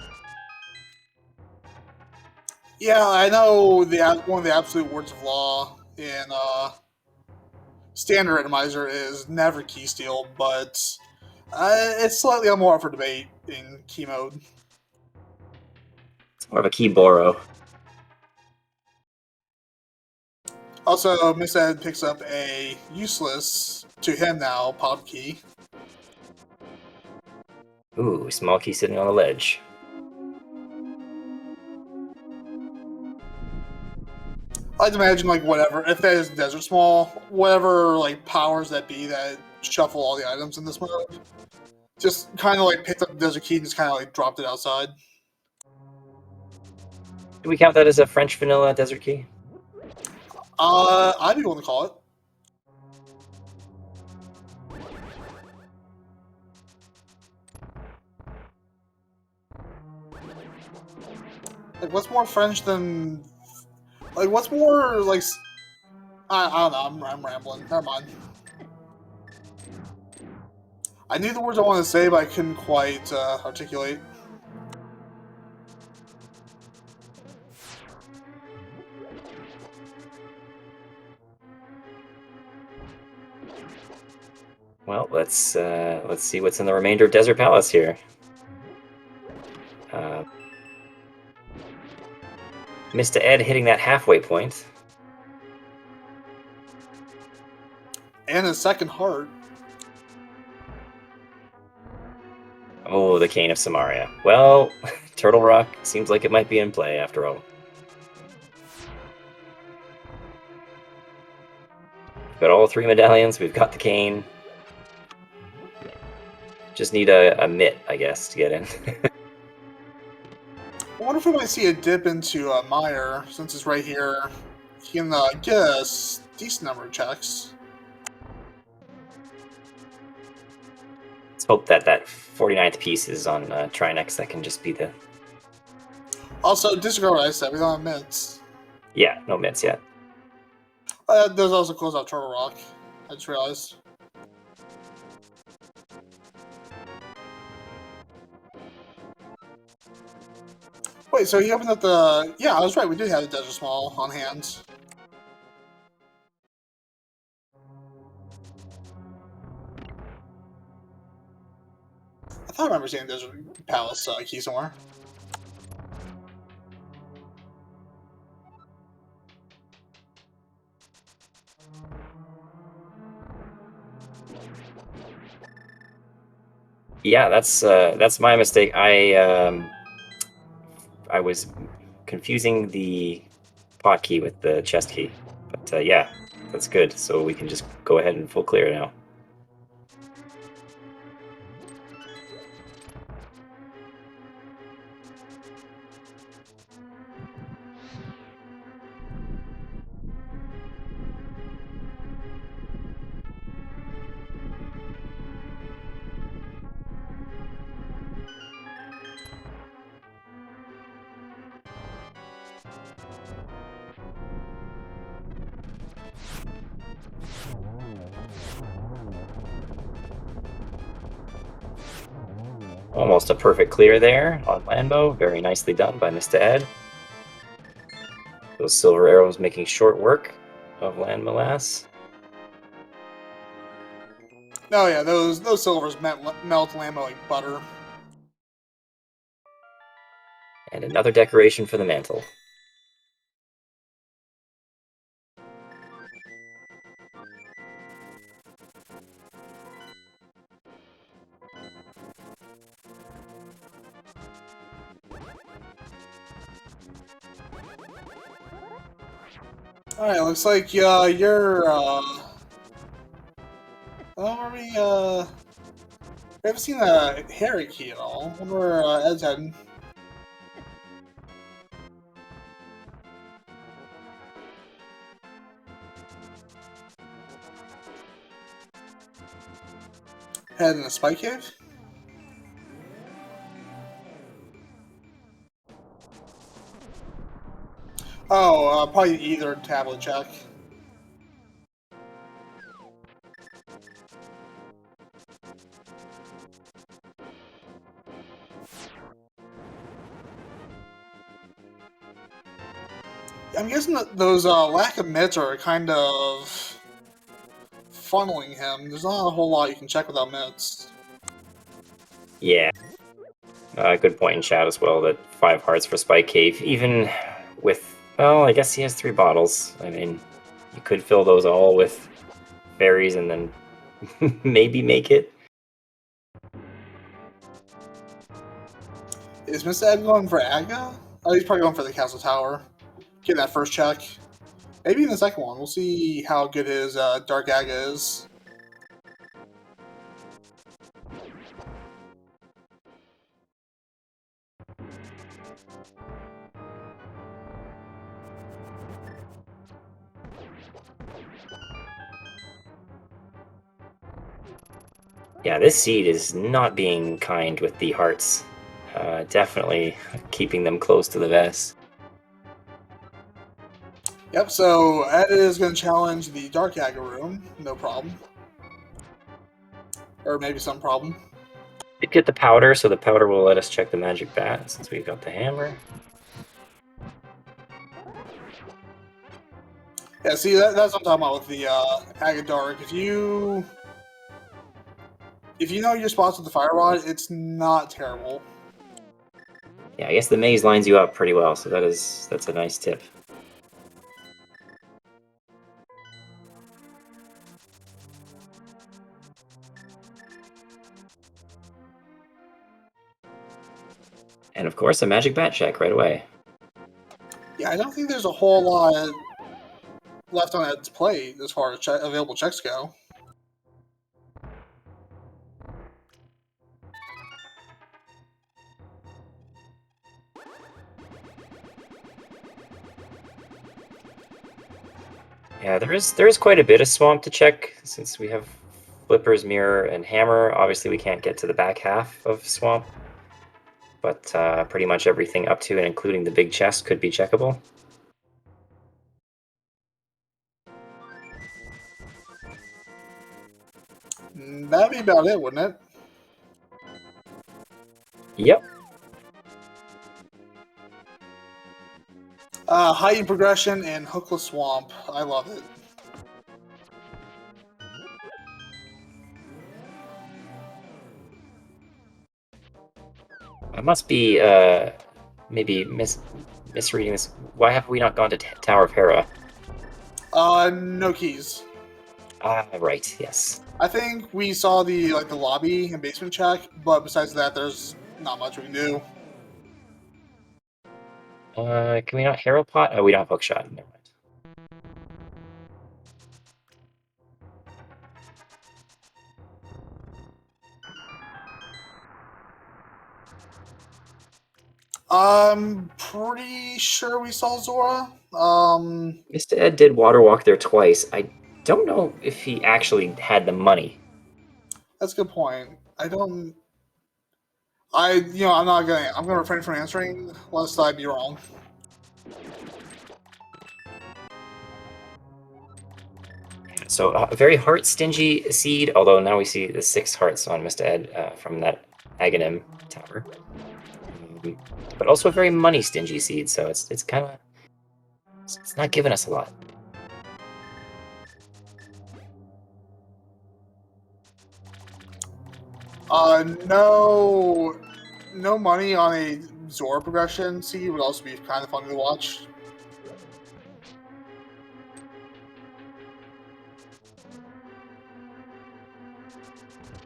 Yeah, I know one of the absolute words of law in standard randomizer is never key steal, but it's slightly more up for debate in key mode. It's more of a key borrow. Also, Miss Ed picks up a useless to him now pop key. Ooh, small key sitting on the ledge. I like to imagine, like, whatever, if that is Desert Small, whatever, like, powers that be that shuffle all the items in this mode, just kind of, like, picked up the Desert Key and just kind of, like, dropped it outside. Do we count that as a French vanilla desert key? I'd be willing to call it. Like, what's more French than... Like, what's more, like... I don't know, I'm rambling. Never mind. I knew the words I wanted to say, but I couldn't quite articulate. Well, let's see what's in the remainder of Desert Palace here. Mr. Ed hitting that halfway point. And a second heart. Oh, the Cane of Samaria. Well, Turtle Rock seems like it might be in play after all. We've got all 3 medallions, we've got the cane. Just need a mitt, I guess, to get in. I wonder if we might see a dip into Meyer, since it's right here. He can get a decent number of checks. Let's hope that 49th piece is on Trinex. That can just be the... Also, disregard what I said, we don't have mitts. Yeah, no mitts yet. Does also close out Turtle Rock, I just realized. Wait, so he opened up the... Yeah, I was right, we did have the Desert Small on hand. I thought I remember seeing Desert Palace key somewhere. Yeah, that's my mistake. I was confusing the pot key with the chest key, but yeah, that's good. So we can just go ahead and full clear now. Almost a perfect clear there on Lambo. Very nicely done by Mr. Ed. Those silver arrows making short work of Land Molass. Oh yeah, those silvers melt Lambo like butter. And another decoration for the mantle. Alright, looks like you're we haven't seen a Harry key at all. I wonder where Ed's heading. Heading to Spike Cave? Oh, probably either tablet check. I'm guessing that those lack of mitts are kind of funneling him. There's not a whole lot you can check without mitts. Yeah. Good point in chat as well, that 5 hearts for Spike Cave, even with, well, I guess he has 3 bottles. I mean, you could fill those all with berries and then maybe make it. Is Mr. Ed going for Aga? Oh, he's probably going for the Castle Tower. Get that first check. Maybe in the second one. We'll see how good his Dark Aga is. Yeah, this seed is not being kind with the hearts. Definitely keeping them close to the vest. Yep, so Ed is going to challenge the Dark Aga room. No problem. Or maybe some problem. We get the powder, so the powder will let us check the magic bat since we've got the hammer. Yeah, see, that's what I'm talking about with the Aga Dark. If you know your spots with the Fire Rod, it's not terrible. Yeah, I guess the maze lines you up pretty well, so that's a nice tip. And of course, a magic bat check right away. Yeah, I don't think there's a whole lot left on Ed's plate as far as available checks go. Yeah, there is quite a bit of swamp to check since we have flippers, mirror, and hammer. Obviously, we can't get to the back half of swamp, but pretty much everything up to and including the big chest could be checkable. That'd be about it, wouldn't it? Yep. Heightened progression and hookless swamp. I love it. I must be maybe misreading this. Why have we not gone to Tower of Hera? No keys. Ah, right. Yes. I think we saw the lobby and basement check, but besides that, there's not much we can do. Can we not Hero Pot? Oh, we don't have hookshot. Never mind. I'm pretty sure we saw Zora. Mr. Ed did water walk there twice. I don't know if he actually had the money. That's a good point. I'm gonna refrain from answering lest I be wrong. So a very heart stingy seed, although now we see the 6 hearts on Mr. Ed from that Aghanim tower. But also a very money stingy seed, so it's kind of, it's not giving us a lot. No money on a Zora progression seed would also be kind of fun to watch.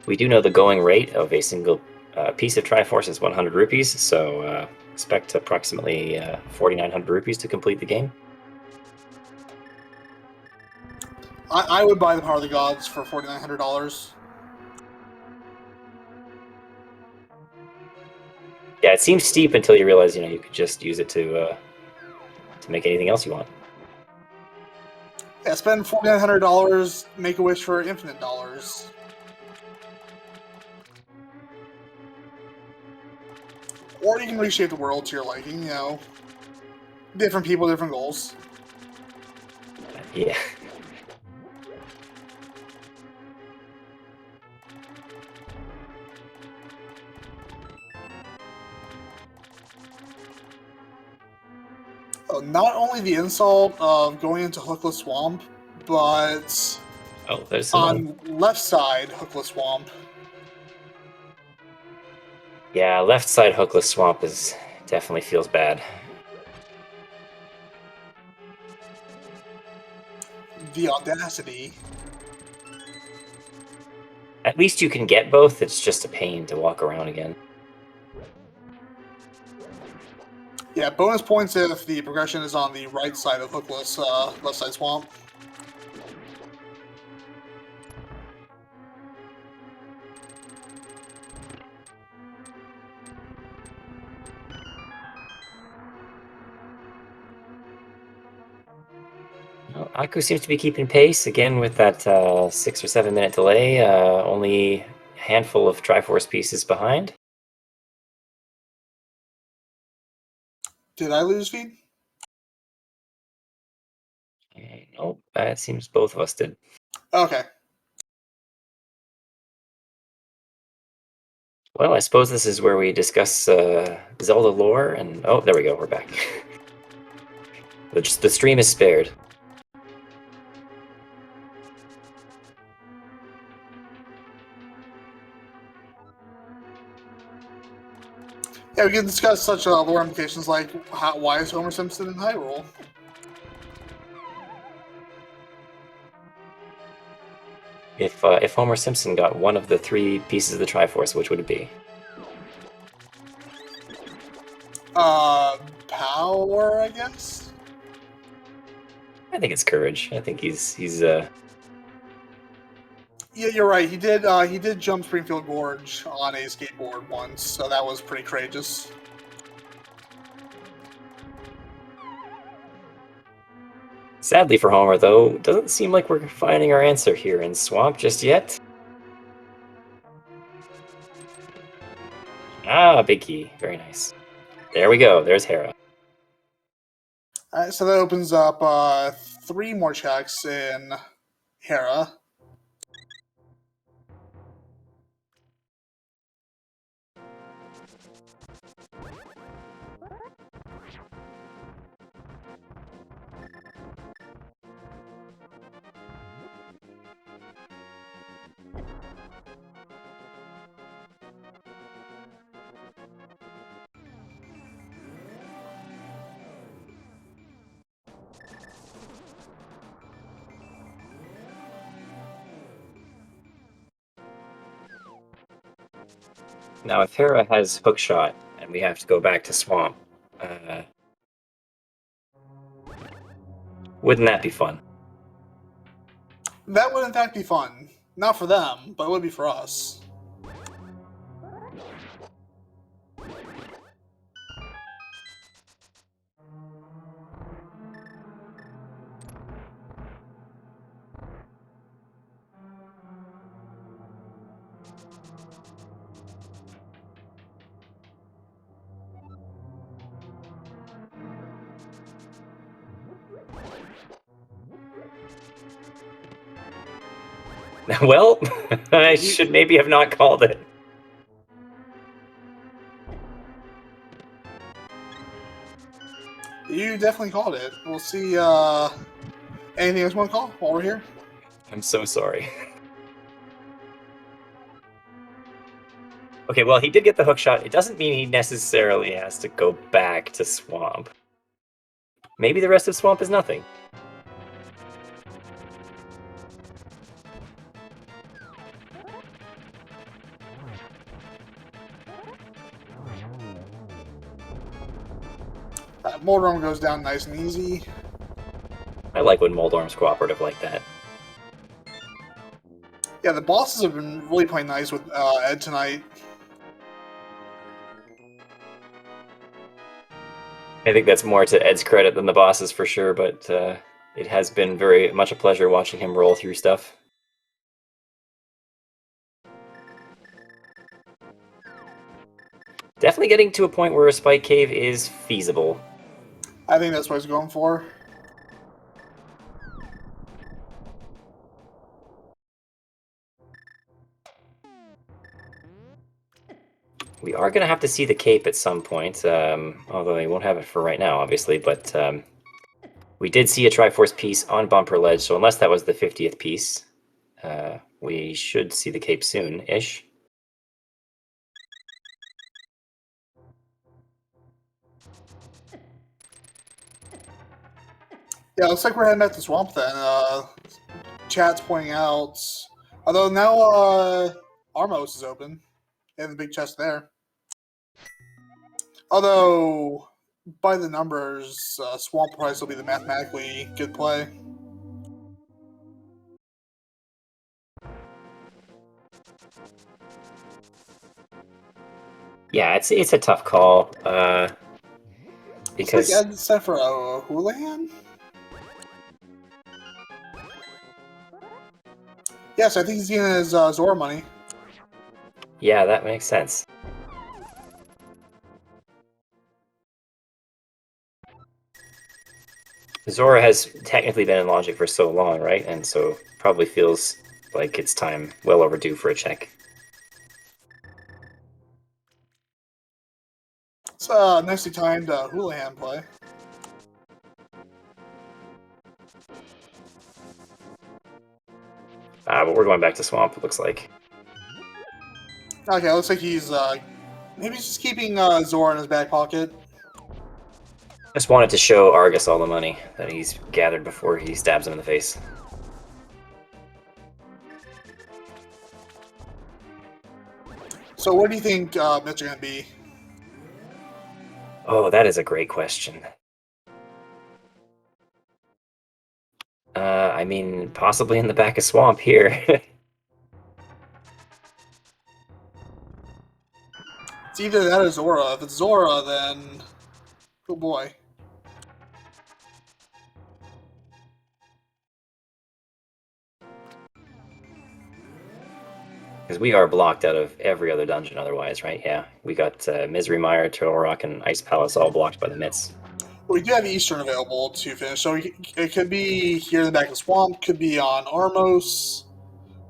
We do know the going rate of a single piece of Triforce is 100 rupees, so expect approximately 4,900 rupees to complete the game. I would buy the Power of the Gods for $4,900. it seems steep until you realize, you could just use it to make anything else you want. Yeah, spend $4,900, make a wish for infinite dollars. Or you can reshape the world to your liking, different people, different goals. Yeah. Not only the insult of going into Hookless Swamp, but Oh, there's some money. on left side Hookless Swamp. Yeah, left side Hookless Swamp definitely feels bad. The audacity. At least you can get both. It's just a pain to walk around again. Yeah, bonus points if the progression is on the right side of Hookless, left side Swamp. Well, Aku seems to be keeping pace again with that 6 or 7 minute delay. Only a handful of Triforce pieces behind. Did I lose feed? Nope, it seems both of us did. Okay. Well, I suppose this is where we discuss Zelda lore, and oh, there we go, we're back. The stream is spared. Yeah, we can discuss such lore implications like why is Homer Simpson in Hyrule? If Homer Simpson got one of the 3 pieces of the Triforce, which would it be? Power, I guess? I think it's courage. I think he's Yeah, you're right. He did jump Springfield Gorge on a skateboard once, so that was pretty courageous. Sadly for Homer, though, doesn't seem like we're finding our answer here in Swamp just yet. Ah, big key. Very nice. There we go. There's Hera. Alright, so that opens up 3 more checks in Hera. Now, if Hera has Hookshot and we have to go back to Swamp, wouldn't that be fun? That would in fact be fun. Not for them, but it would be for us. Well, I should maybe have not called it. You definitely called it. We'll see, anything else you want to call while we're here? I'm so sorry. Okay, well, he did get the Hookshot. It doesn't mean he necessarily has to go back to Swamp. Maybe the rest of Swamp is nothing. Moldorm goes down nice and easy. I like when Moldorm's cooperative like that. Yeah, the bosses have been really playing nice with Ed tonight. I think that's more to Ed's credit than the boss's for sure, but it has been very much a pleasure watching him roll through stuff. Definitely getting to a point where a spike cave is feasible. I think that's what he's going for. We are going to have to see the cape at some point, although we won't have it for right now, obviously, but we did see a Triforce piece on Bumper Ledge, so unless that was the 50th piece, we should see the cape soon-ish. Yeah, looks like we're heading back to Swamp then. Chat's pointing out, although now Armos is open and the big chest there. Although by the numbers, Swamp will probably still be the mathematically good play. Yeah, it's a tough call Because because Ed set for a Houlihan. Yes, I think he's getting his Zora money. yeah, that makes sense. Zora has technically been in Logic for so long, right? And so probably feels like it's time, well overdue for a check. It's a nicely timed Houlihan play. But we're going back to Swamp, it looks like. Okay, looks like he's maybe he's just keeping Zora in his back pocket. Just wanted to show Argus all the money that he's gathered before he stabs him in the face. So what do you think Mitch are going to be? Oh, that is a great question. I mean, possibly in the back of Swamp here. It's either that or Zora. If it's Zora, then oh boy. Because we are blocked out of every other dungeon otherwise, right? Yeah, we got Misery Mire, Turtle Rock, and Ice Palace all blocked by the mitts. We do have Eastern available to finish, so it could be here in the back of the Swamp, could be on Armos,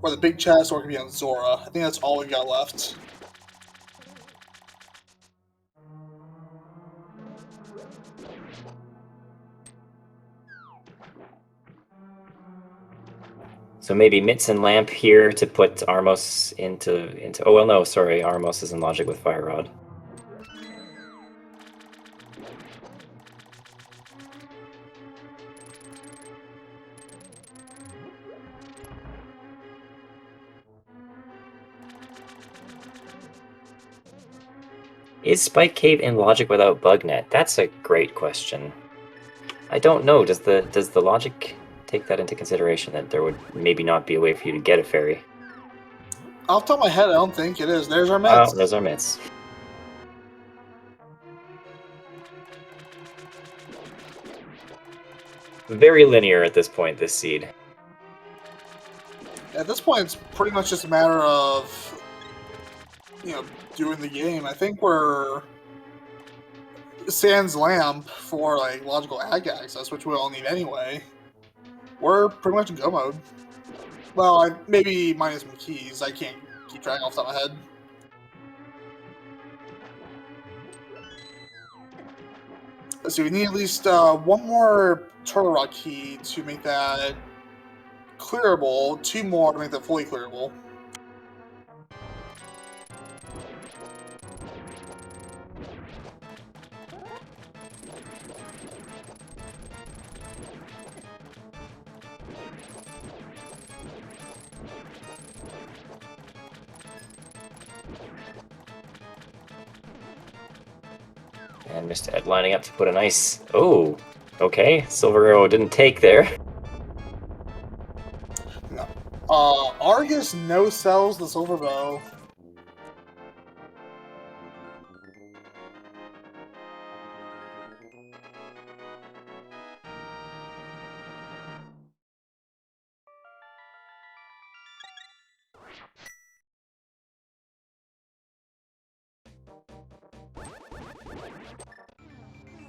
or the big chest, or it could be on Zora. I think that's all we got left. So maybe Mitts and Lamp here to put Armos into. Oh well, no, sorry, Armos is in Logic with Fire Rod. Is Spike Cave in Logic without BugNet? That's a great question. I don't know. Does the Logic take that into consideration that there would maybe not be a way for you to get a fairy? Off the top of my head, I don't think it is. There's our Oh, mitts. those are mitts. Very linear at this point, this seed. At this point, it's pretty much just a matter of, doing the game. I think we're sans lamp for like logical ag access, which we all need anyway. We're pretty much in go mode. Well, maybe minus some keys. I can't keep track off the top of my head. Let's see. We need at least one more Turtle Rock key to make that clearable. Two more to make that fully clearable. And Mr. Ed lining up to put a nice... Oh, okay. Silver Arrow didn't take there. No. Argus no sells the Silver Bow.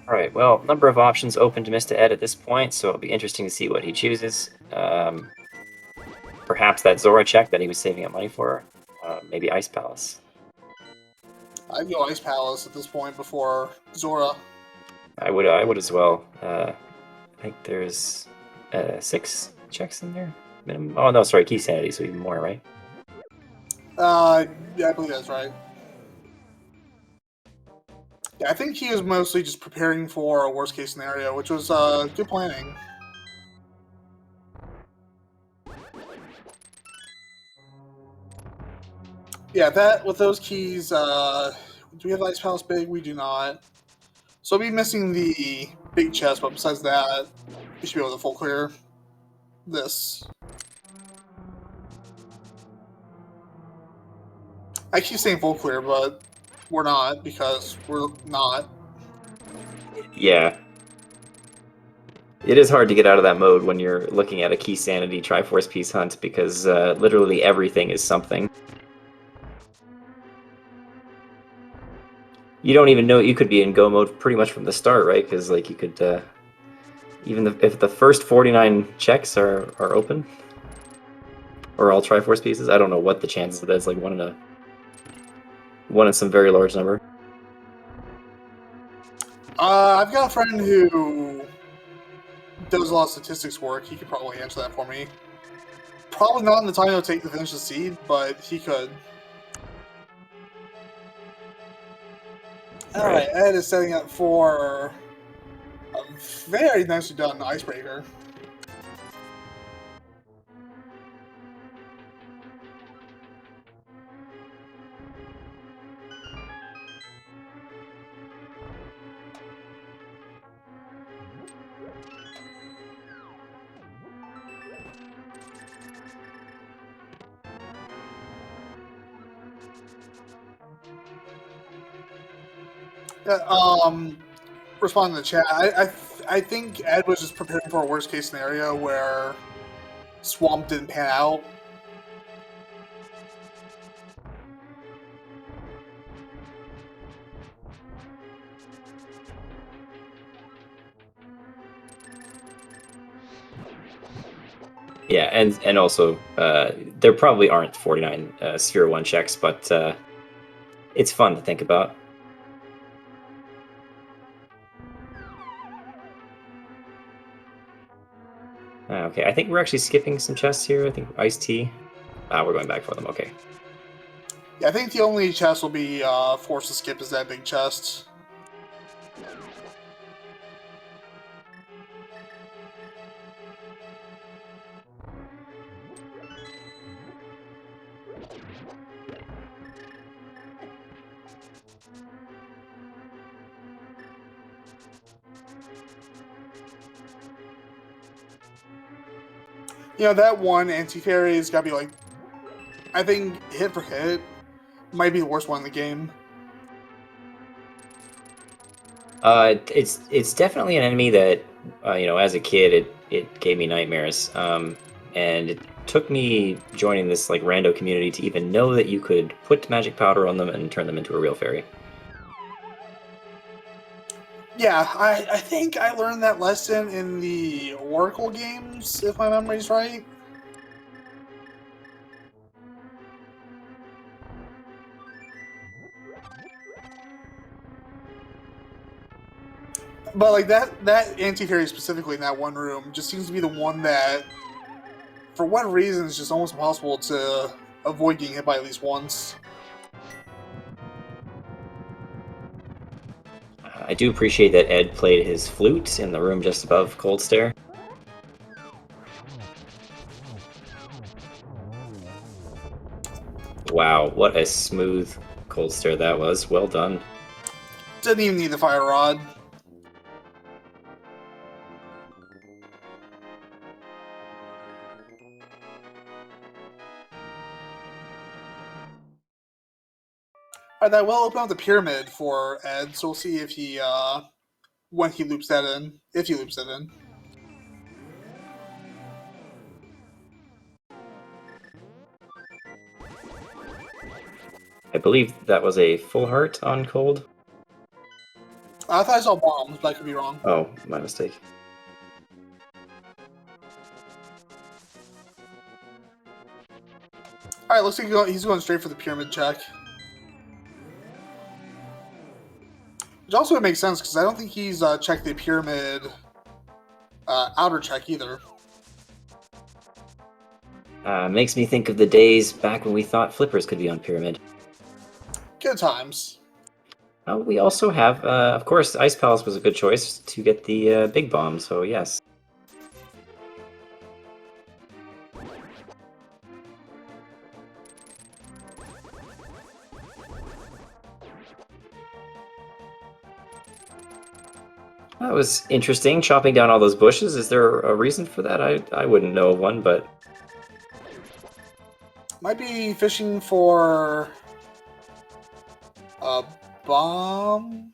All right, well, number of options open to Mr. Ed at this point, so it'll be interesting to see what he chooses. Perhaps that Zora check that he was saving up money for. Maybe Ice Palace. I'd go Ice Palace at this point before Zora. I would as well. I think there's 6 checks in there minimum. Oh no, sorry, Keysanity, so even more, right? Yeah, I believe that's right. Yeah, I think he was mostly just preparing for a worst case scenario, which was good planning. Yeah, that with those keys, do we have Ice Palace big? We do not. So we'll be missing the big chest, but besides that, we should be able to full clear this. I keep saying full clear, but we're not because we're not. Yeah. It is hard to get out of that mode when you're looking at a Keysanity Triforce piece hunt because literally everything is something. You don't even know you could be in go mode pretty much from the start, right? Because like you could even if the first 49 checks are open or all Triforce pieces, I don't know what the chances of that is. Like one in some very large number. I've got a friend who does a lot of statistics work. He could probably answer that for me. Probably not in the time it'll take to finish the seed, but he could. Alright, Ed is setting up for a very nicely done icebreaker. Respond to the chat. I think Ed was just preparing for a worst case scenario where Swamp didn't pan out. Yeah, and also there probably aren't 49 Sphere 1 checks, but it's fun to think about. Okay, I think we're actually skipping some chests here. I think Iced Tea. We're going back for them, okay. Yeah, I think the only chest will be forced to skip is that big chest. You know, that one anti-fairy's got to be like, I think hit for hit might be the worst one in the game. It's definitely an enemy that as a kid it gave me nightmares. And it took me joining this like rando community to even know that you could put magic powder on them and turn them into a real fairy. Yeah, I think I learned that lesson in the Oracle games, if my memory's right. But like that anti-fairy specifically in that one room just seems to be the one that, for what reason, is just almost impossible to avoid getting hit by at least once. I do appreciate that Ed played his flute in the room just above Cold Stare. Wow, what a smooth Cold Stare that was. Well done. Didn't even need the fire rod. Alright, that will open up the pyramid for Ed, so we'll see if he when he loops that in. If he loops it in. I believe that was a full heart on Cold. I thought I saw bombs, but I could be wrong. Oh, my mistake. Alright, looks like he's going straight for the pyramid check. Which also makes sense, because I don't think he's checked the pyramid outer check either. Makes me think of the days back when we thought flippers could be on pyramid. Good times. We also have, of course, Ice Palace was a good choice to get the big bomb, so yes. That was interesting, chopping down all those bushes. Is there a reason for that? I wouldn't know of one, but... Might be fishing for a bomb?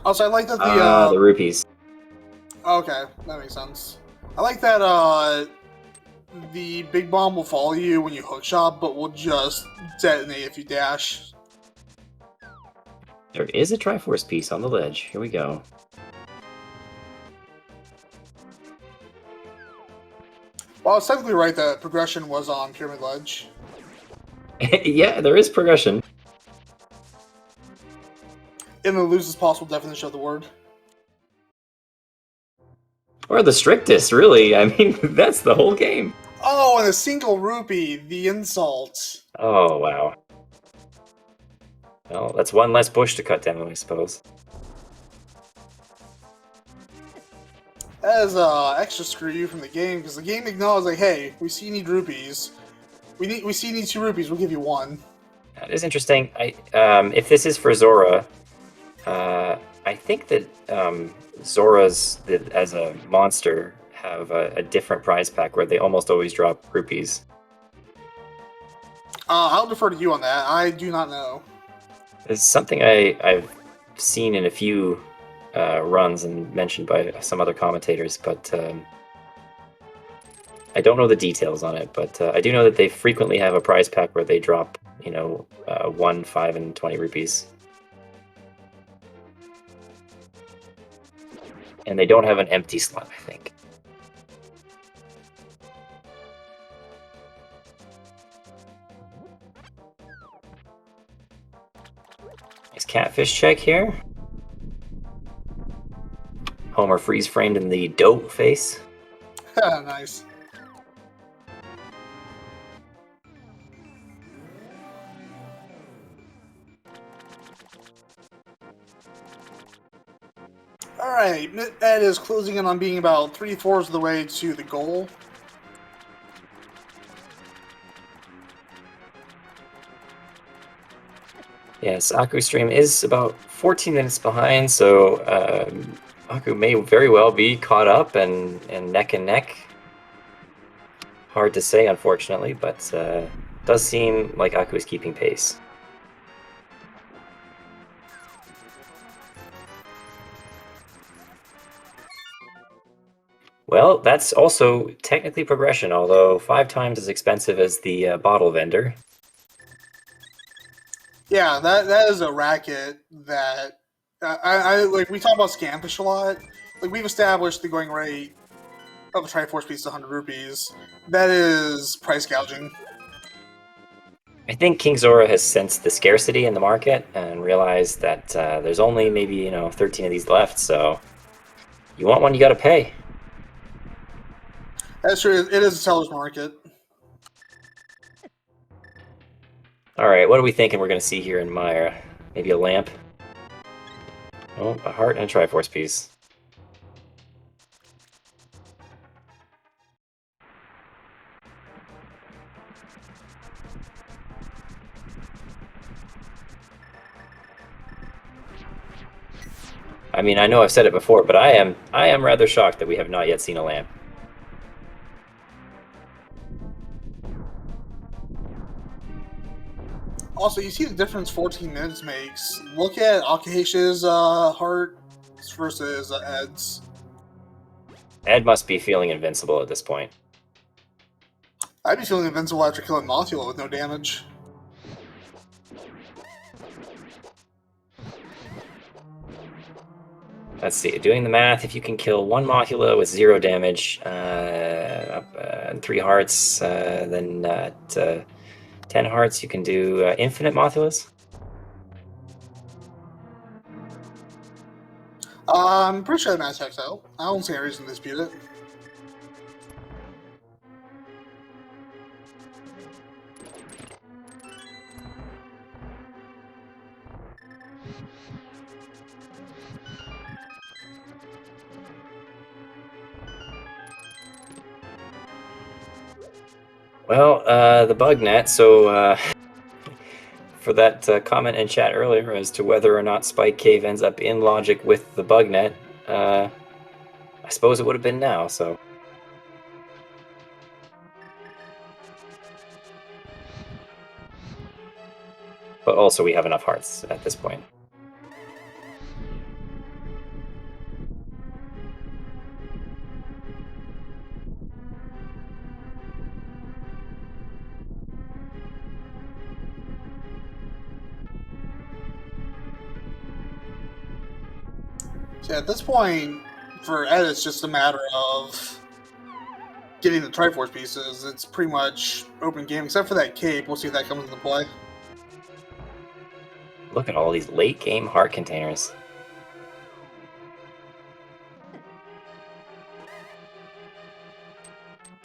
Also, I like that the rupees. Okay, that makes sense. I like that the big bomb will follow you when you hookshot, but will just detonate if you dash. There is a Triforce piece on the ledge. Here we go. Well, it's technically right that progression was on Pyramid Ledge. Yeah, there is progression. In the loosest possible definition of the word. Or the strictest, really. I mean, that's the whole game. Oh, and a single rupee, the insult. Oh, wow. Well, that's one less bush to cut down, I suppose. That is extra screw you from the game, because the game acknowledges, like, hey, we see you need rupees. We see you need 2 rupees, we'll give you 1. That is interesting. If this is for Zora, I think that Zoras, as a monster, have a different prize pack where they almost always drop rupees. I'll defer to you on that. I do not know. It's something I've seen in a few runs and mentioned by some other commentators, but I don't know the details on it. But I do know that they frequently have a prize pack where they drop, 1, 5, and 20 rupees. And they don't have an empty slot, I think. Nice catfish check here. Homer freeze framed in the dope face. Nice. Alright, Ed is closing in on being about 3/4 of the way to the goal. Yes, Aku's stream is about 14 minutes behind, so Aku may very well be caught up and neck and neck. Hard to say, unfortunately, but does seem like Aku is keeping pace. Well, that's also technically progression, although 5 times as expensive as the bottle vendor. Yeah, that is a racket that I like. We talk about scamfish a lot. Like, we've established the going rate of a Triforce piece is 100 rupees. That is price gouging. I think King Zora has sensed the scarcity in the market and realized that there's only maybe 13 of these left. So you want one, you got to pay. That's true. It is a seller's market. All right, what are we thinking we're going to see here in Maya? Maybe a lamp? Oh, a heart and a Triforce piece. I mean, I know I've said it before, but I am rather shocked that we have not yet seen a lamp. Also, you see the difference 14 minutes makes. Look at Akash's heart versus Ed's. Ed must be feeling invincible at this point. I'd be feeling invincible after killing Mothula with no damage. Let's see. Doing the math, if you can kill one Mothula with 0 damage, 3 hearts, then at 10 hearts, you can do infinite Mothulas. I'm pretty sure the math checks out. I don't see any reason to dispute it. Well, the bug net, so for that comment in chat earlier as to whether or not Spike Cave ends up in logic with the bug net, I suppose it would have been now, so. But also we have enough hearts at this point. So at this point, for Ed, it's just a matter of getting the Triforce pieces. It's pretty much open game, except for that cape. We'll see if that comes into play. Look at all these late game heart containers.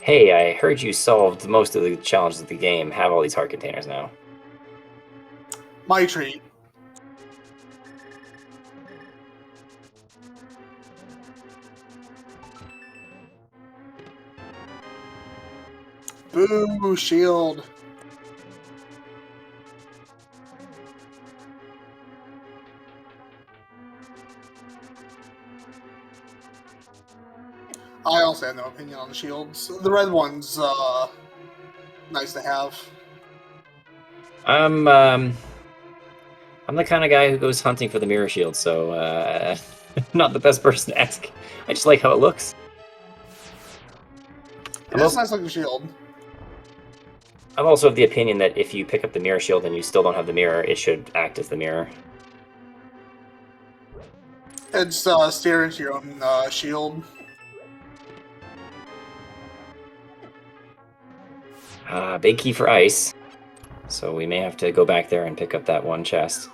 Hey, I heard you solved most of the challenges of the game. Have all these heart containers now. My treat. Boo, shield. I also have no opinion on the shields. The red one's nice to have. I'm the kind of guy who goes hunting for the mirror shield, so not the best person to ask. I just like how it looks. It is a nice looking shield. I'm also of the opinion that if you pick up the mirror shield and you still don't have the mirror, it should act as the mirror. It's steer into your own shield. Big key for ice. So we may have to go back there and pick up that one chest.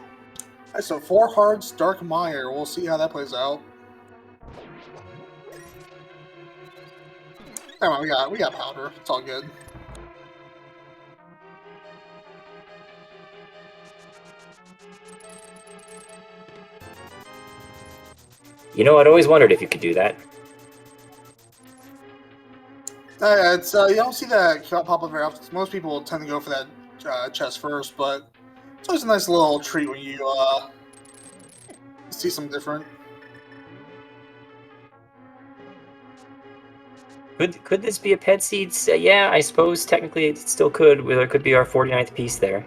Alright, so 4 hearts, Dark Mire. We'll see how that plays out. Come on, we got powder. It's all good. You know, I'd always wondered if you could do that. It's you don't see that pop up very often. Most people tend to go for that chest first, but it's always a nice little treat when you see something different. Could this be a pet seed? Yeah, I suppose technically it still could. There could be our 49th piece there.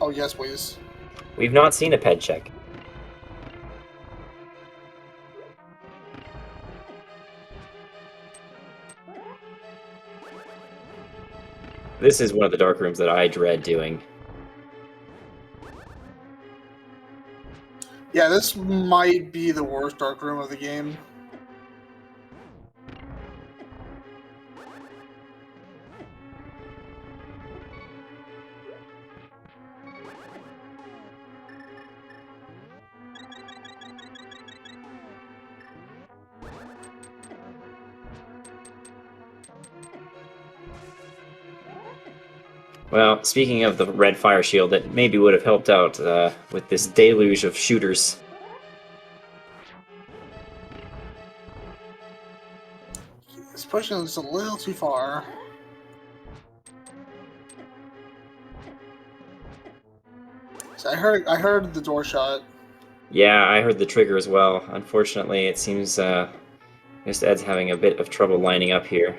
Oh yes, please. We've not seen a pet check. This is one of the dark rooms that I dread doing. Yeah, this might be the worst dark room of the game. Well, speaking of the red fire shield, that maybe would have helped out with this deluge of shooters. It's pushing us a little too far. So I heard the door shut. Yeah, I heard the trigger as well. Unfortunately, it seems Mr. Ed's having a bit of trouble lining up here.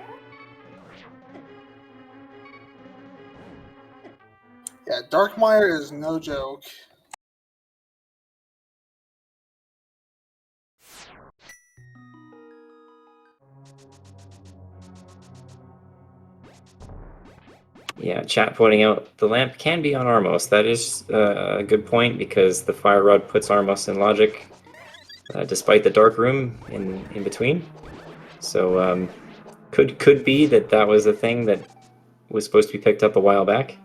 Yeah, Darkmire is no joke. Yeah, chat pointing out the lamp can be on Armos. That is a good point because the fire rod puts Armos in logic, despite the dark room in between. So could be that was a thing that was supposed to be picked up a while back.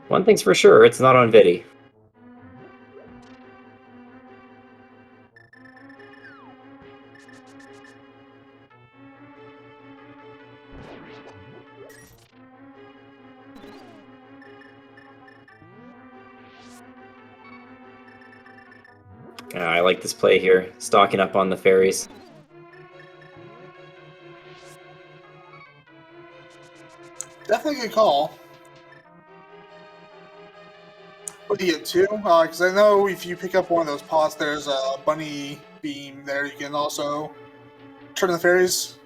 One thing's for sure, it's not on Vidi. I like this play here, stocking up on the fairies. Definitely a good call. What do you get, 2? Because I know if you pick up one of those pots, there's a bunny beam there. You can also turn the fairies.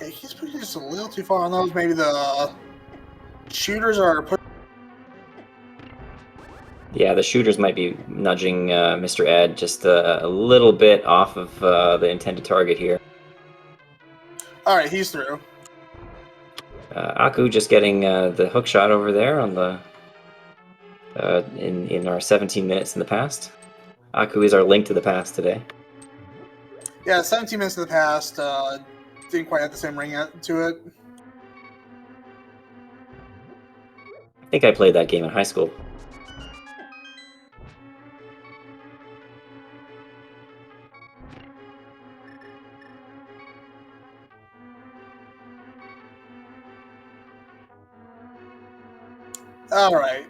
Yeah, he's pushing just a little too far on those. Maybe the shooters are Yeah, the shooters might be nudging Mr. Ed just a little bit off of the intended target here. Alright, he's through. Aku just getting the hook shot over there on the in our 17 minutes in the past. Aku is our link to the past today. Yeah, 17 minutes in the past. Didn't quite have the same ring to it. I think I played that game in high school. Alright.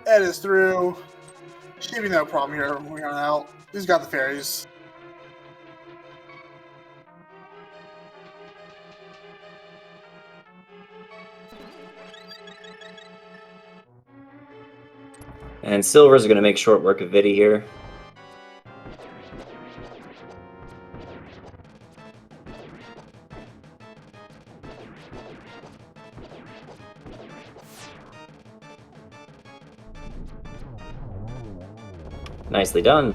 Ed is through. Should be no problem here from here on out. He's got the fairies. And Silvers are going to make short work of Vidi here. Nicely done.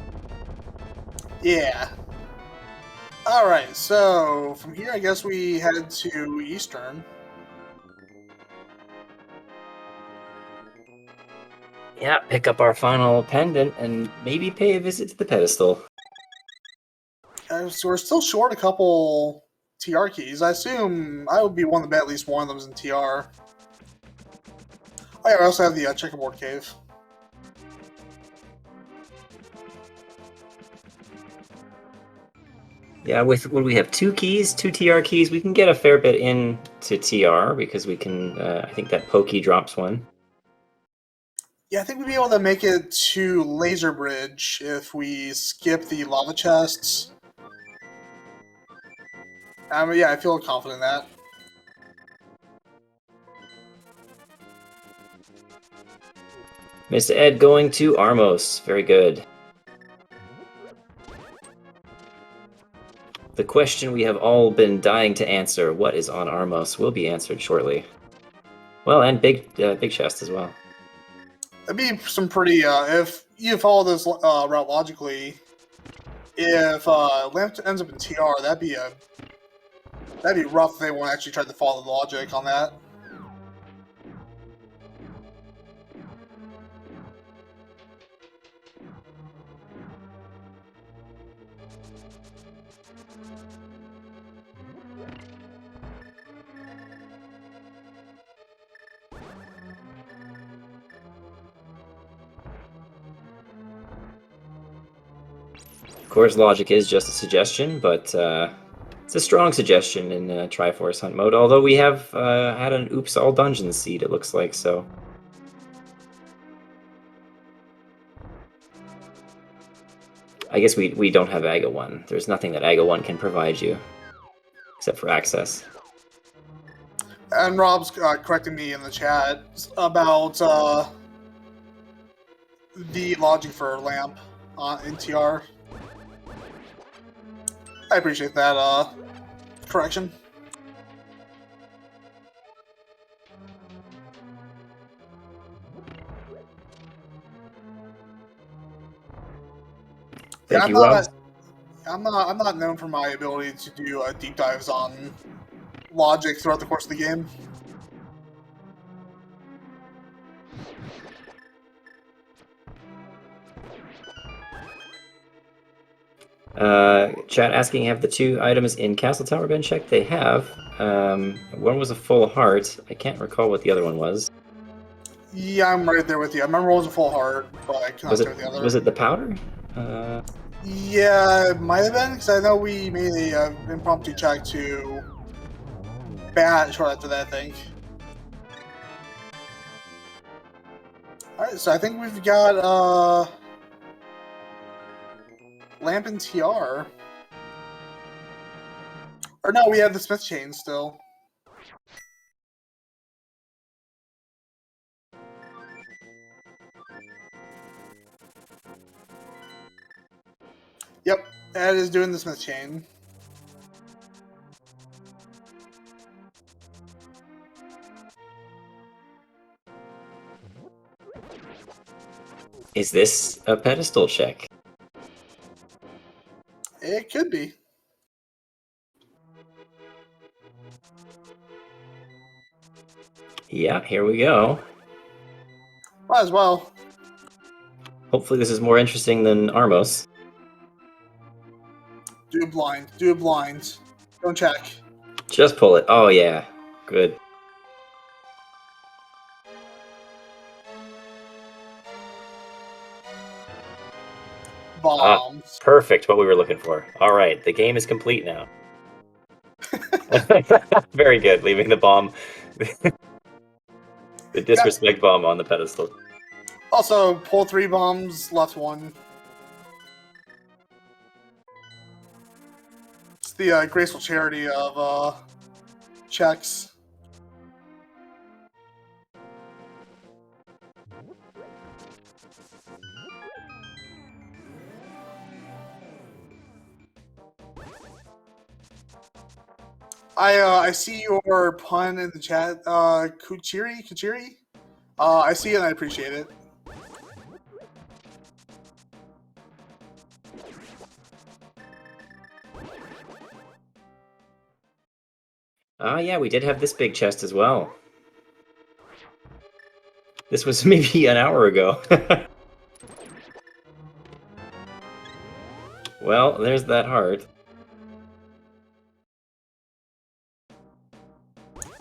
Yeah. Alright, so from here I guess we head to Eastern. Yeah, pick up our final pendant and maybe pay a visit to the pedestal. So we're still short a couple TR keys. I assume I would be one to bet at least one of them is in TR. Oh yeah, we also have the checkerboard cave. Yeah, with when we have 2 keys, 2 TR keys, we can get a fair bit into TR because we can, I think that Pokey drops one. Yeah, I think we'd be able to make it to Laser Bridge if we skip the lava chests. Yeah, I feel confident in that. Mr. Ed going to Armos. Very good. The question we have all been dying to answer, what is on Armos, will be answered shortly. Well, and big chest as well. That'd be some pretty. If you follow this route logically, if Lamp ends up in TR, that'd be rough. If they won't actually try to follow the logic on that. Of course, logic is just a suggestion, but it's a strong suggestion in Triforce Hunt mode, although we have had an Oops All Dungeons seed, it looks like, so... I guess we don't have Aga 1. There's nothing that Aga 1 can provide you, except for access. And Rob's correcting me in the chat about the logic for lamp in TR. I appreciate that correction. Thank you, Rob. I'm not known for my ability to do deep dives on logic throughout the course of the game. Chat asking, have the 2 items in Castle Tower been checked? They have. One was a full heart. I can't recall what the other one was. Yeah, I'm right there with you. I remember one was a full heart, but I cannot Was tell the other. it the powder? Yeah, it might have been, because I know we made a impromptu check to bat short after that, I think. Alright, so I think we've got lamp and TR. Or no, we have the Smith chain still. Yep, Ed is doing the Smith chain. Is this a pedestal check? It could be. Yeah, here we go. Might as well. Hopefully this is more interesting than Armos. Do it blind. Do it blind. Don't check. Just pull it. Oh, yeah. Good. Bombs. Perfect, what we were looking for. All right, the game is complete now. Very good, leaving the bomb, the disrespect bomb on the pedestal. Also, pull 3 bombs, left 1. It's the graceful charity of checks. I see your pun in the chat, Kuchiri. I see it and I appreciate it. Yeah, we did have this big chest as well. This was maybe an hour ago. Well, there's that heart.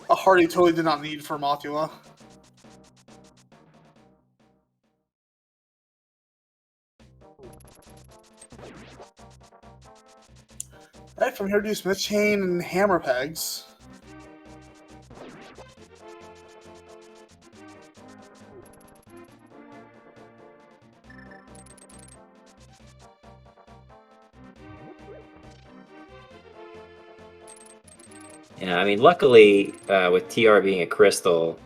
A heart he totally did not need for Mothula. Alright, from here to Smith chain and hammer pegs. Yeah, I mean, luckily, with TR being a crystal,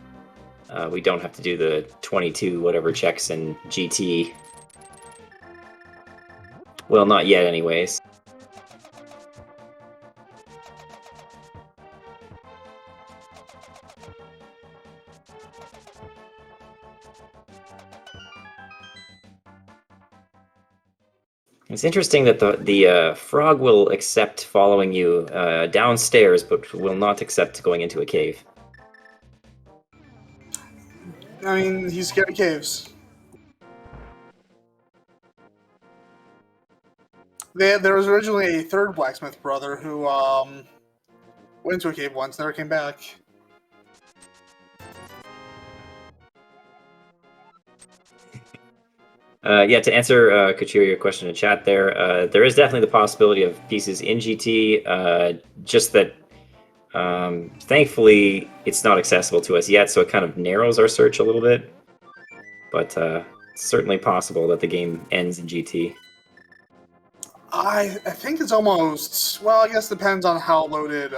we don't have to do the 22 whatever checks in GT. Well, not yet anyways. It's interesting that the frog will accept following you downstairs, but will not accept going into a cave. I mean, he's scared of caves. There was originally a third blacksmith brother who went into a cave once, never came back. Yeah, to answer Kachiri, your question in chat there is definitely the possibility of pieces in GT, just that thankfully it's not accessible to us yet, so it kind of narrows our search a little bit. But it's certainly possible that the game ends in GT. I think it's almost, well, I guess depends on how loaded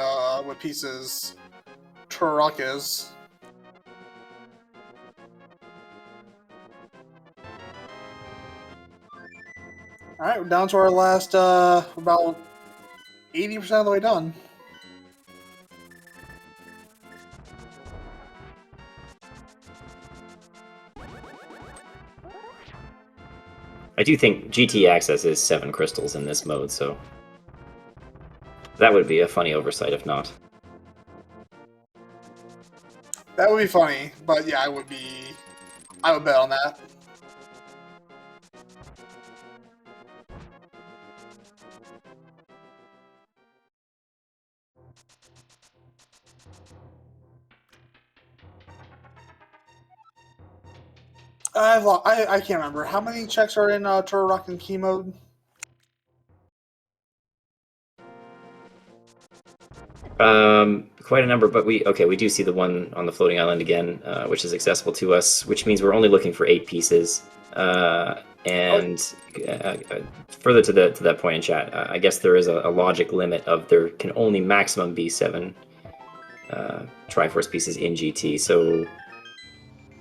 with pieces Turok is. All right, we're down to our last about 80% of the way done. I do think GT Access is 7 crystals in this mode, so that would be a funny oversight if not. That would be funny, but yeah, I would bet on that. I can't remember how many checks are in Turtle Rock and Key mode. Quite a number, but we do see the one on the floating island again, which is accessible to us, which means we're only looking for 8 pieces. And further to that point in chat, I guess there is a logic limit of there can only maximum be 7 Triforce pieces in GT. So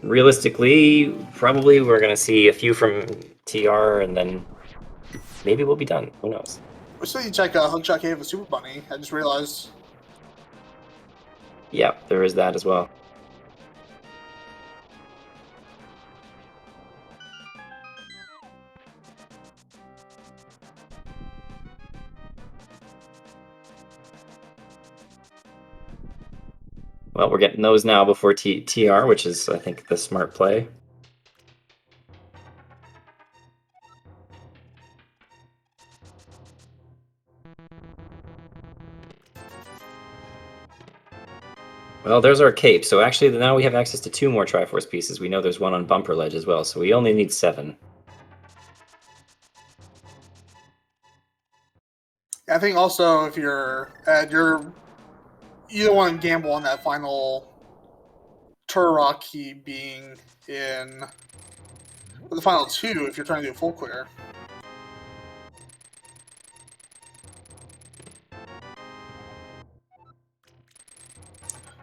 realistically, probably we're going to see a few from TR, and then maybe we'll be done. Who knows? We still need to check Hookshot Cave with Super Bunny. I just realized. Yeah, there is that as well. Well, we're getting those now before TR, which is, I think, the smart play. Well, there's our cape. So actually, now we have access to 2 more Triforce pieces. We know there's one on Bumper Ledge as well, so we only need 7. I think also if you don't want to gamble on that final Turtle Rock key being in the final 2 if you're trying to do a full clear.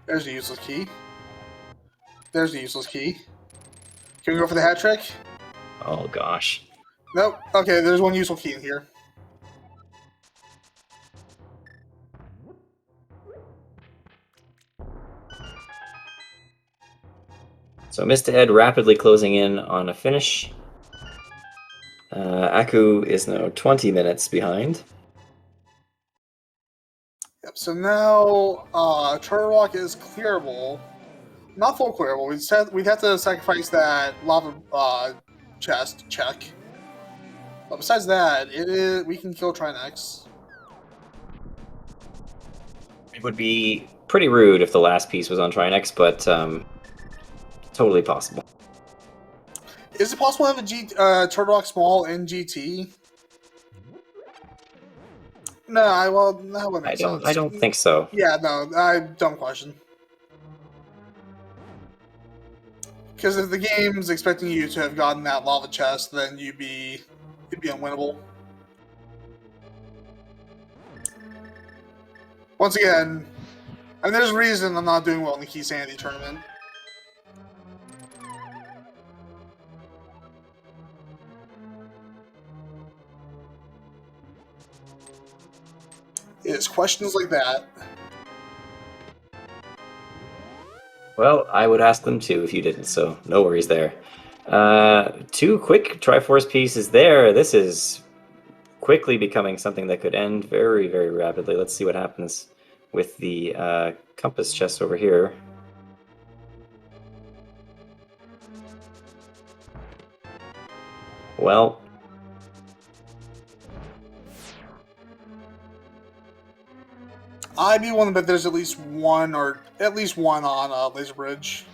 There's the useless key. There's the useless key. Can we go for the hat trick? Oh, gosh. Nope. Okay, there's one useful key in here. So Mr. Ed rapidly closing in on a finish. Aku is now 20 minutes behind. Yep, so now Turtle Rock is clearable. Not full clearable. We'd have to sacrifice that lava chest check. But besides that, we can kill Trinex. It would be pretty rude if the last piece was on Trinex, but totally possible. Is it possible to have a Turtle Rock small in GT? No, that wouldn't make sense. I don't think so. Yeah, no, dumb question. Because if the game's expecting you to have gotten that lava chest, then it'd be unwinnable. Once again, and there's a reason I'm not doing well in the Keysanity tournament. It's questions like that. Well, I would ask them too if you didn't, so no worries there. 2 quick Triforce pieces there. This is quickly becoming something that could end very, very rapidly. Let's see what happens with the compass chest over here. Well, I'd be willing to bet there's at least one on Laser Bridge.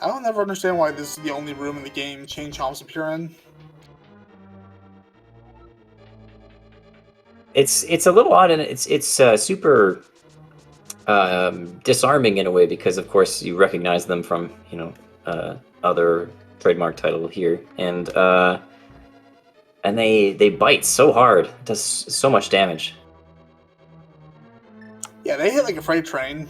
I don't ever understand why this is the only room in the game Chain Chomps appear in. it's a little odd, and it's super disarming in a way, because of course you recognize them from other trademark title here, and they bite so hard, it does so much damage. Yeah, they hit like a freight train.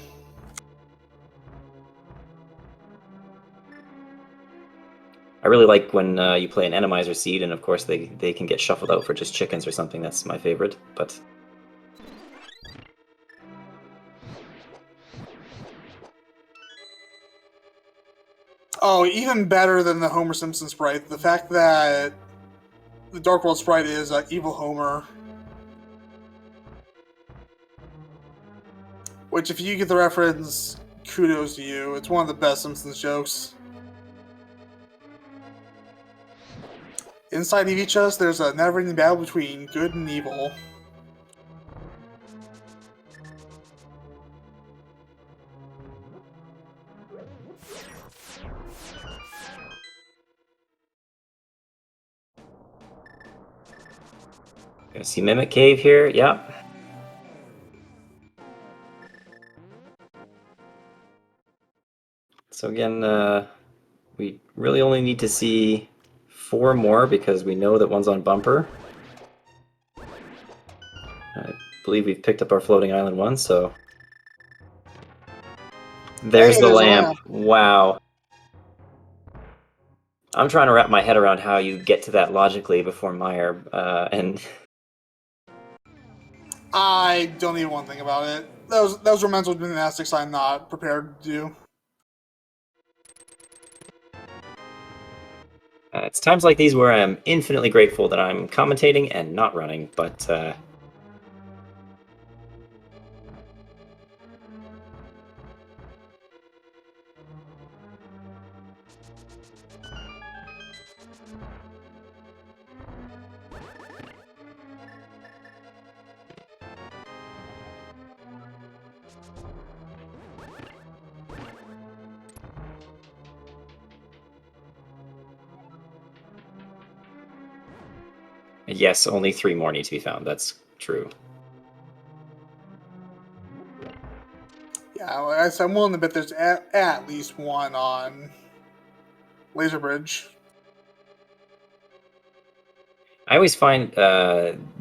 I really like when you play an Enemizer seed, and of course they can get shuffled out for just chickens or something. That's my favorite, but... Oh, even better than the Homer Simpson sprite. The fact that the Dark World sprite is Evil Homer. Which, if you get the reference, kudos to you. It's one of the best Simpsons jokes. Inside each of us, there's a never-ending battle between good and evil. Gonna see Mimic Cave here, yeah. So again, we really only need to see 4 more because we know that one's on bumper. I believe we've picked up our floating island one, so... There's the lamp. Wow. I'm trying to wrap my head around how you get to that logically before Meyer, and... I don't even want to think about it. Those were mental gymnastics I'm not prepared to do. It's times like these where I'm infinitely grateful that I'm commentating and not running, but... Yes, only 3 more need to be found. That's true. Yeah, I'm willing to bet there's at least one on Laser Bridge. I always find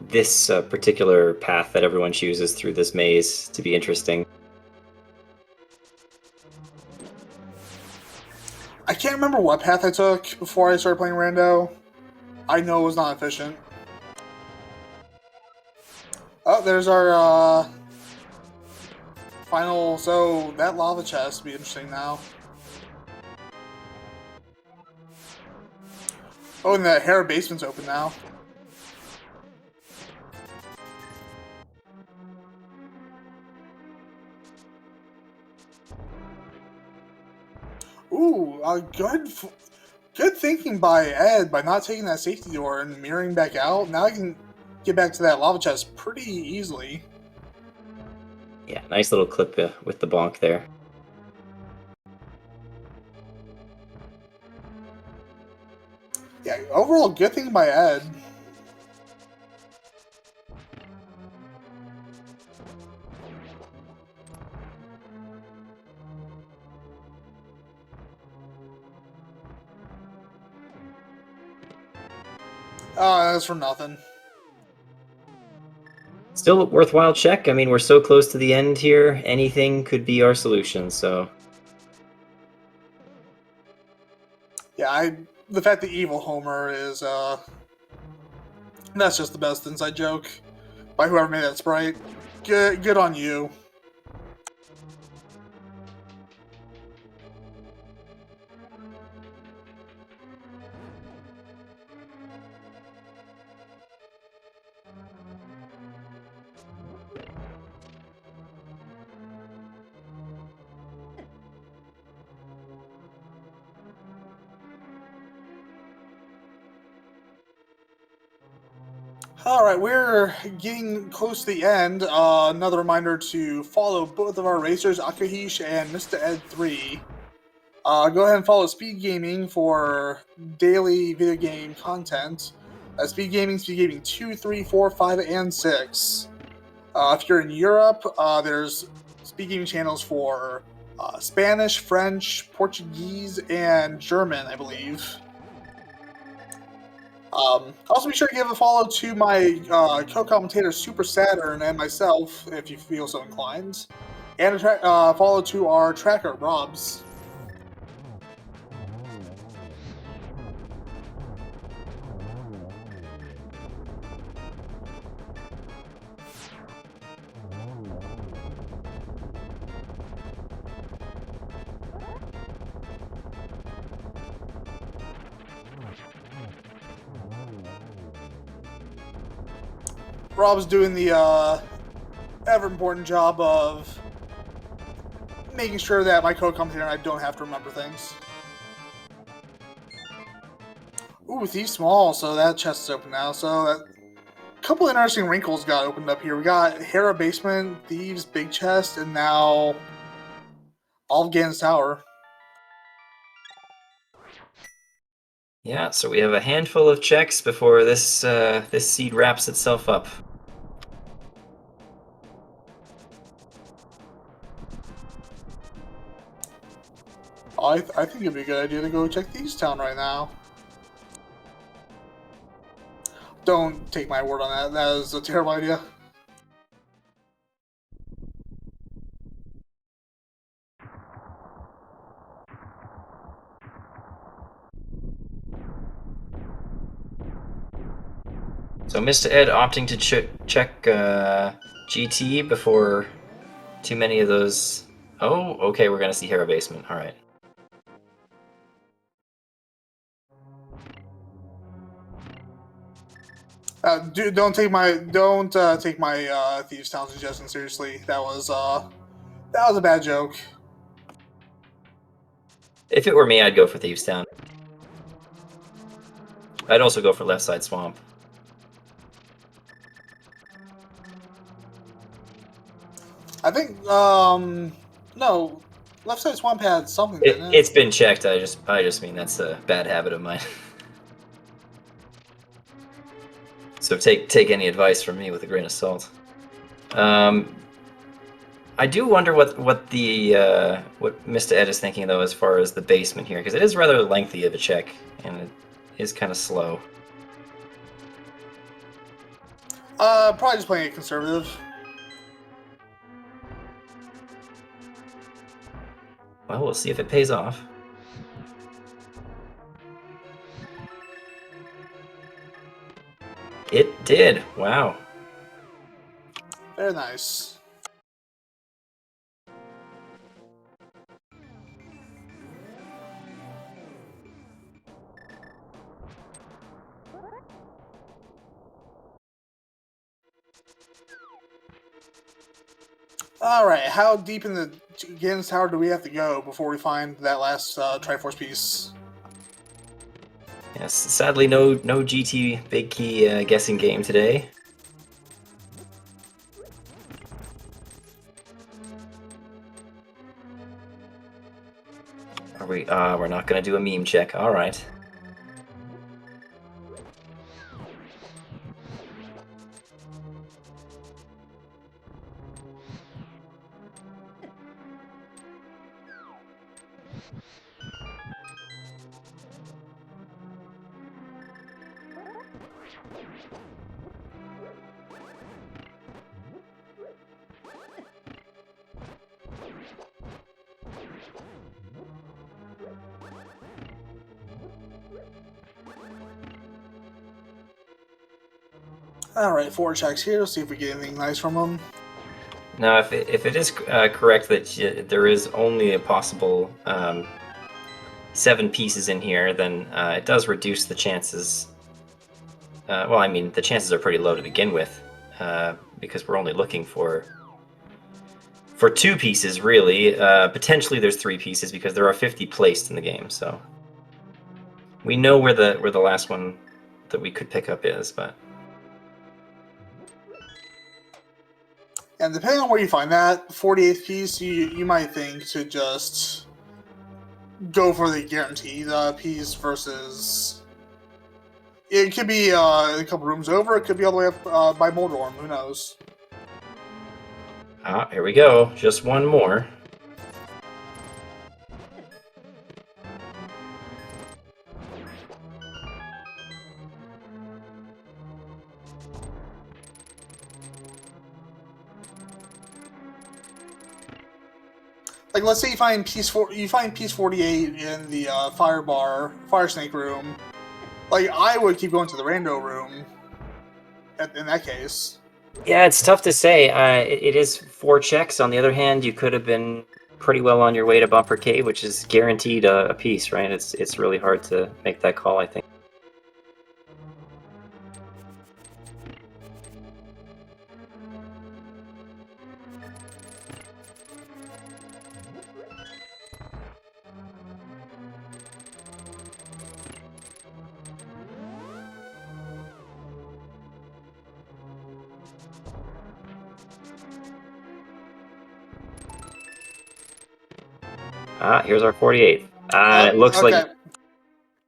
this particular path that everyone chooses through this maze to be interesting. I can't remember what path I took before I started playing Rando. I know it was not efficient. Oh, there's our final. So that lava chest will be interesting now. Oh, and the Hera basement's open now. Ooh, good thinking by Ed by not taking that safety door and mirroring back out. Now I can get back to that lava chest pretty easily. Yeah, nice little clip with the bonk there. Yeah, overall, good thing by Ed. Oh, that's for nothing. Still a worthwhile check. I mean, we're so close to the end here. Anything could be our solution, so... Yeah, the fact that Evil Homer is, that's just the best inside joke by whoever made that sprite. Good on you. Alright, we're getting close to the end. Another reminder to follow both of our racers, Akahish and Mr. Ed3. Go ahead and follow Speed Gaming for daily video game content. Speed Gaming 2, 3, 4, 5, and 6. If you're in Europe, there's speaking channels for Spanish, French, Portuguese, and German, I believe. Also, be sure to give a follow to my co-commentator Super Saturn and myself, if you feel so inclined, and a follow to our tracker Rob's. Rob's doing the ever important job of making sure that my co-commentator and I don't have to remember things. Ooh, Thief Small, so that chest is open now. So a couple interesting wrinkles got opened up here. We got Hera Basement, Thieves, Big Chest, and now all of Gan's Tower. Yeah, so we have a handful of checks before this this seed wraps itself up. I think it'd be a good idea to go check Thieves Town right now. Don't take my word on that. That is a terrible idea. So Mr. Ed opting to check GT before too many of those. Oh, okay, we're gonna see Hera Basement. All right. Don't take my Thieves Town suggestion seriously. That was a bad joke. If it were me, I'd go for Thieves Town. I'd also go for Left Side Swamp. I think no, Left Side Swamp had something in it. It's been checked. I just mean that's a bad habit of mine. So take any advice from me with a grain of salt. I do wonder what Mr. Ed is thinking though, as far as the basement here, because it is rather lengthy of a check and it is kind of slow. Probably just playing it conservative. Well, we'll see if it pays off. It did. Wow. Very nice. Alright, how deep in the Gan's Tower do we have to go before we find that last Triforce piece? Yes, sadly no GT big key guessing game today. Are we? We're not gonna do a meme check. All right. Alright, 4 checks here. Let's see if we get anything nice from them. Now, if it is correct that there is only a possible 7 pieces in here, then it does reduce the chances. Well, I mean, the chances are pretty low to begin with, because we're only looking for 2 pieces, really. Potentially, there's 3 pieces because there are 50 placed in the game. So we know where the last one that we could pick up is, but. And depending on where you find that 48th piece, you might think to just go for the guaranteed piece versus. It could be a couple rooms over. It could be all the way up by Moldorm. Who knows? Here we go. Just one more. Like, let's say you find piece 48 in the fire snake room. Like, I would keep going to the rando room. In that case, Yeah, it's tough to say. It is 4 checks. On the other hand, you could have been pretty well on your way to Bumper Cave, which is guaranteed a piece, right? It's really hard to make that call, I think. Here's our 48. It looks okay. like,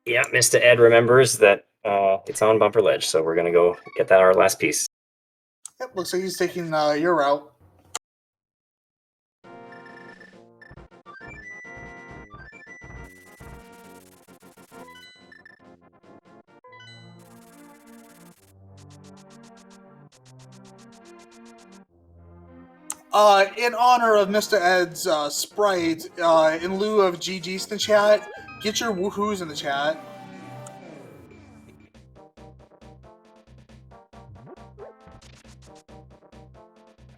yeah, Mr. Ed remembers that it's on Bumper Ledge, so we're gonna go get that our last piece. Yep, looks like he's taking your route. In honor of Mr. Ed's sprite, in lieu of GG's in the chat, get your woohoos in the chat.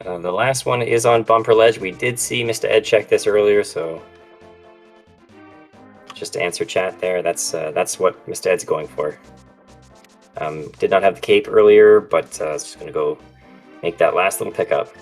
The last one is on Bumper Ledge. We did see Mr. Ed check this earlier, so just to answer chat there, that's what Mr. Ed's going for. Did not have the cape earlier, but it's just going to go make that last little pickup.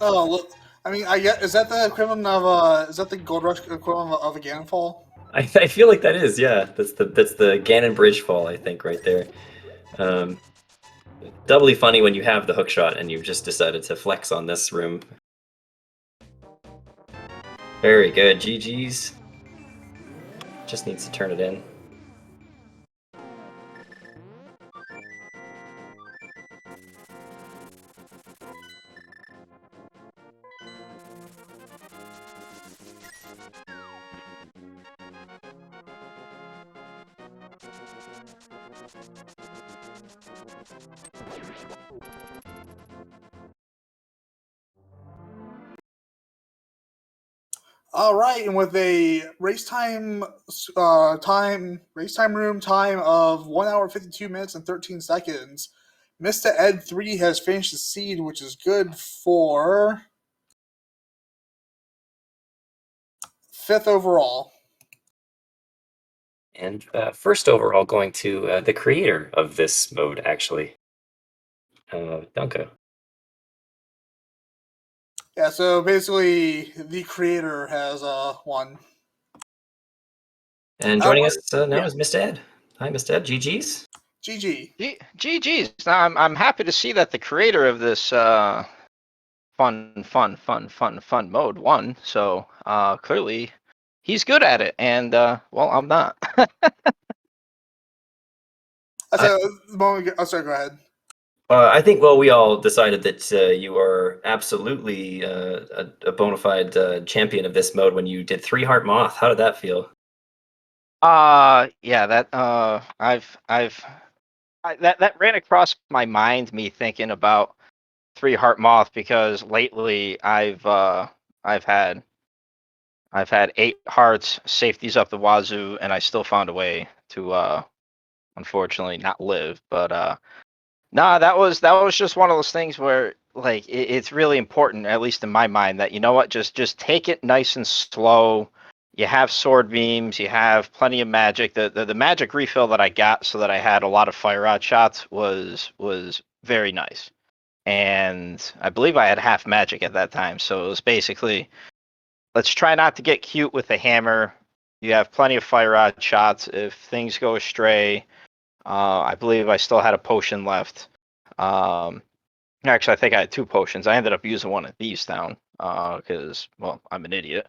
Oh, look. I mean, I get. Is that the equivalent of is that the Gold Rush equivalent of a Ganonfall? I feel like that is, yeah. That's the Ganon Bridge fall, I think, right there. Doubly funny when you have the hook shot and you've just decided to flex on this room. Very good, GG's. Just needs to turn it in. All right, and with a race time room time of 1 hour 52 minutes and 13 seconds, Mr. Ed 3 has finished the seed, which is good for 5th overall. And first overall going to the creator of this mode, actually, Dunko. Yeah, so basically, the creator has won. And joining us now is Mr. Ed. Hi, Mr. Ed. GG's. GG. GG's. Now I'm happy to see that the creator of this fun mode won. So clearly he's good at it, and well, I'm not. Sorry, go ahead. I think, well, we all decided that you are absolutely a bona fide champion of this mode when you did 3 Heart Moth. How did that feel? Yeah, that that ran across my mind, me thinking about 3 Heart Moth, because lately I've had 8 hearts, safeties up the wazoo, and I still found a way to unfortunately not live. But nah, that was just one of those things where, like, it's really important, at least in my mind, that, you know what, just take it nice and slow. You have sword beams, you have plenty of magic. The magic refill that I got so that I had a lot of fire rod shots was very nice. And I believe I had half magic at that time, so it was basically, let's try not to get cute with the hammer. You have plenty of fire rod shots. If things go astray, I believe I still had a potion left. Actually, I think I had 2 potions. I ended up using one of these down because, well, I'm an idiot.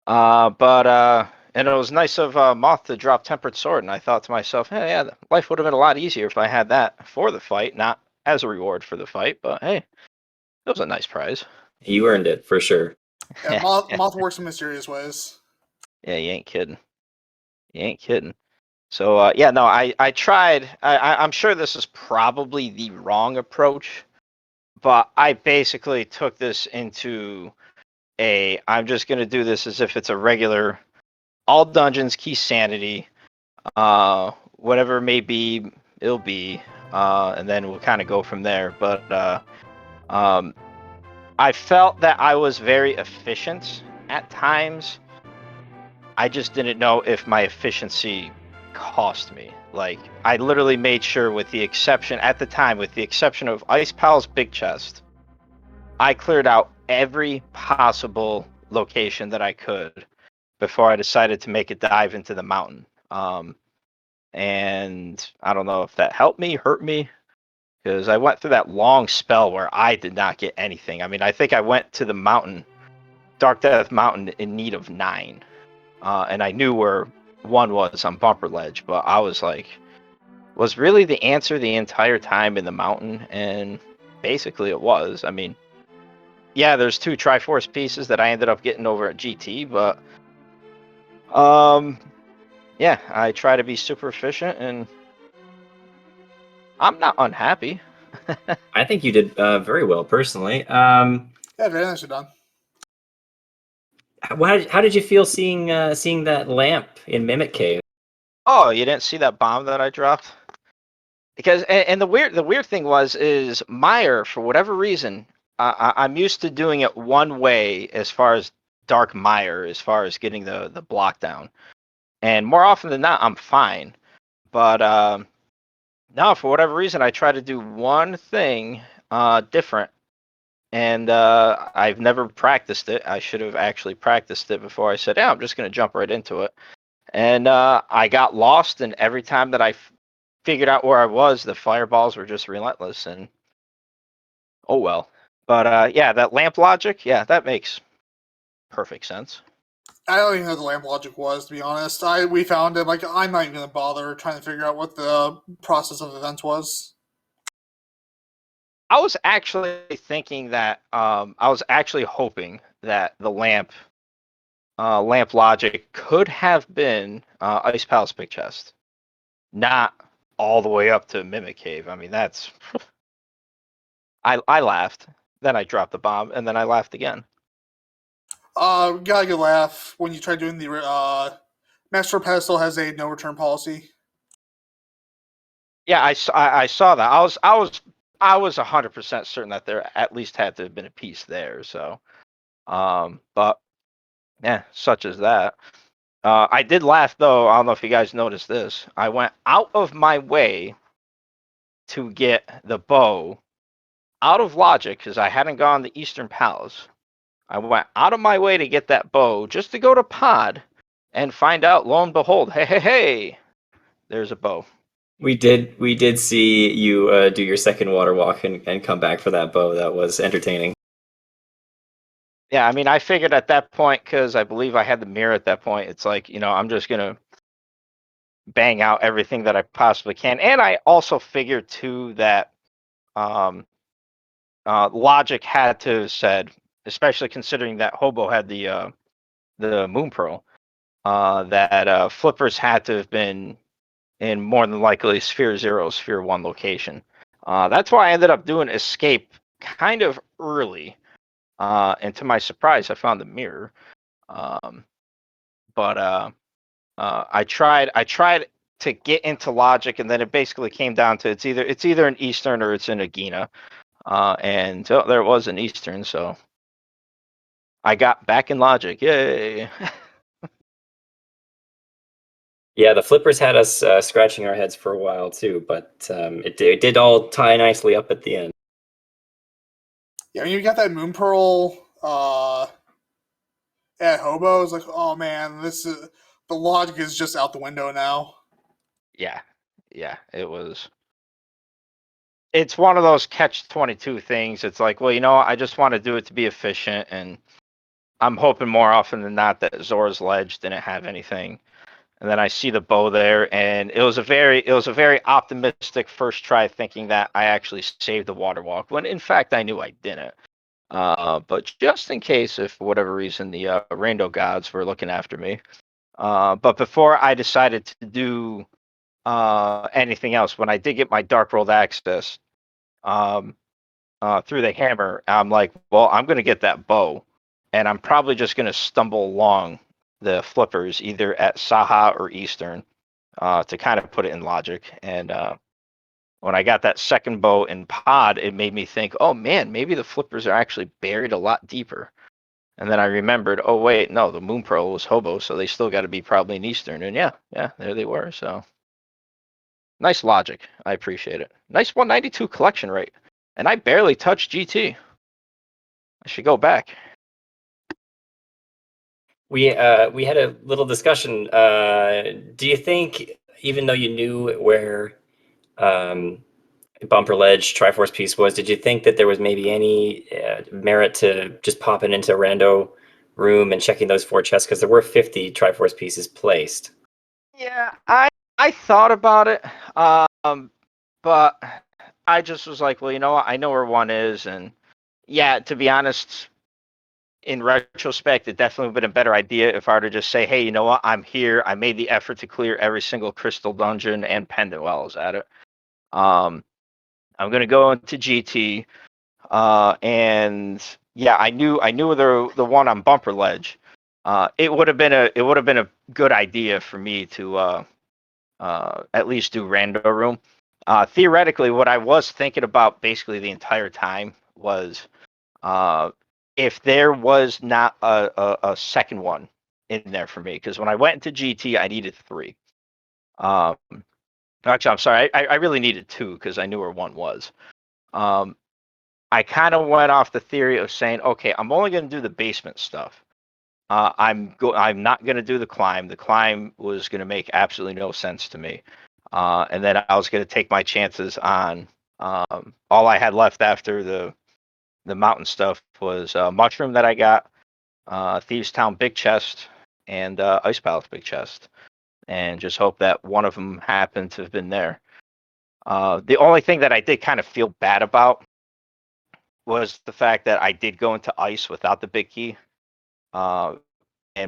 And it was nice of Moth to drop Tempered Sword, and I thought to myself, hey, yeah, life would have been a lot easier if I had that for the fight, not as a reward for the fight, but hey, it was a nice prize. You earned it for sure. Yeah, Moth works in mysterious ways. Yeah, you ain't kidding. You ain't kidding. So yeah, no, I tried. I'm sure this is probably the wrong approach, but I basically took this into I'm just gonna do this as if it's a regular all dungeons Keysanity, whatever it may be, it'll be, and then we'll kind of go from there. But I felt that I was very efficient at times. I just didn't know if my efficiency cost me. Like, I literally made sure, with the exception at the time, with the exception of Ice Pal's big chest, I cleared out every possible location that I could before I decided to make a dive into the mountain. And I don't know if that helped me, hurt me, because I went through that long spell where I did not get anything. I mean, I think I went to the mountain, Dark Death Mountain, in need of 9. And I knew where 1 was on Bumper Ledge, but I was like, was really the answer the entire time in the mountain? And basically it was. I mean, yeah, there's 2 Triforce pieces that I ended up getting over at GT, but yeah, I try to be super efficient, and I'm not unhappy. I think you did very well, personally. Yeah, very nicely done. How did you feel seeing that lamp in Mimic Cave? Oh, you didn't see that bomb that I dropped? Because and the weird thing is Meyer, for whatever reason, I'm used to doing it one way as far as Dark Meyer, as far as getting the block down, and more often than not I'm fine. But no, for whatever reason I try to do one thing different, and I've never practiced it. I should have actually practiced it before I said, yeah, I'm just going to jump right into it. And I got lost, and every time that I figured out where I was, the fireballs were just relentless, and oh well. But yeah, that lamp logic, yeah, that makes perfect sense. I don't even know what the lamp logic was, to be honest. We found it. Like, I'm not even going to bother trying to figure out what the process of events was. I was actually thinking that I was actually hoping that the lamp logic could have been Ice Palace Big Chest, not all the way up to Mimic Cave. I mean, that's I laughed, then I dropped the bomb, and then I laughed again. Got a good laugh when you try doing the Master Pedestal has a no return policy. Yeah, I saw that. I was 100% certain that there at least had to have been a piece there. So, but yeah, such as that. I did laugh though. I don't know if you guys noticed this. I went out of my way to get the bow out of logic because I hadn't gone to Eastern Palace. I went out of my way to get that bow just to go to Pod and find out, lo and behold, hey, there's a bow. We did see you do your second water walk and come back for that bow. That was entertaining. Yeah, I mean, I figured at that point, because I believe I had the mirror at that point, it's like, I'm just going to bang out everything that I possibly can. And I also figured, too, that logic had to have said, especially considering that Hobo had the Moon Pearl, that Flippers had to have been in more than likely Sphere 0, Sphere 1 location. That's why I ended up doing Escape kind of early. And to my surprise, I found the mirror. But I tried to get into logic, and then it basically came down to it's either an Eastern or it's an Agena. And there it was an Eastern, so I got back in logic. Yay! Yeah, the flippers had us scratching our heads for a while too, but it did all tie nicely up at the end. Yeah, when you got that Moon Pearl at Hobo, it's like, oh man, this is the logic is just out the window now. Yeah, it was. It's one of those catch-22 things. It's like, well, I just want to do it to be efficient, and I'm hoping more often than not that Zora's Ledge didn't have anything. And then I see the bow there, and it was a very optimistic first try, thinking that I actually saved the water walk, when in fact I knew I didn't. But just in case, if for whatever reason the Rainbow Gods were looking after me. But before I decided to do anything else, when I did get my Dark World access through the hammer, I'm like, well, I'm going to get that bow, and I'm probably just going to stumble along the flippers either at Saha or Eastern to kind of put it in logic. And when I got that second bow in pod, it made me think, oh man, maybe the flippers are actually buried a lot deeper. And then I remembered, oh wait, no, the Moon Pearl was Hobo, so they still got to be probably in Eastern. And yeah, there they were. So nice logic. I appreciate it. Nice 192 collection rate. And I barely touched GT. I should go back. We had a little discussion. Do you think, even though you knew where Bumper Ledge Triforce piece was, did you think that there was maybe any merit to just popping into a rando room and checking those 4 chests? Because there were 50 Triforce pieces placed. Yeah, I thought about it, but I just was like, well, you know what? I know where one is, and yeah, to be honest, in retrospect, it definitely would have been a better idea if I were to just say, hey, you know what? I'm here. I made the effort to clear every single crystal dungeon and pendant while I was at it. I'm gonna go into GT, and yeah, I knew the one on Bumper Ledge. It would have been a good idea for me to at least do rando room. Theoretically, what I was thinking about basically the entire time was if there was not a second one in there for me, because when I went into GT, I needed 3. Actually, I'm sorry, I really needed 2 because I knew where one was. I kind of went off the theory of saying, okay, I'm only going to do the basement stuff. I'm not going to do the climb. The climb was going to make absolutely no sense to me. And then I was going to take my chances on all I had left after the mountain stuff was Mushroom that I got, Thieves Town Big Chest, and Ice Palace Big Chest, and just hope that one of them happened to have been there. The only thing that I did kind of feel bad about was the fact that I did go into Ice without the big key. And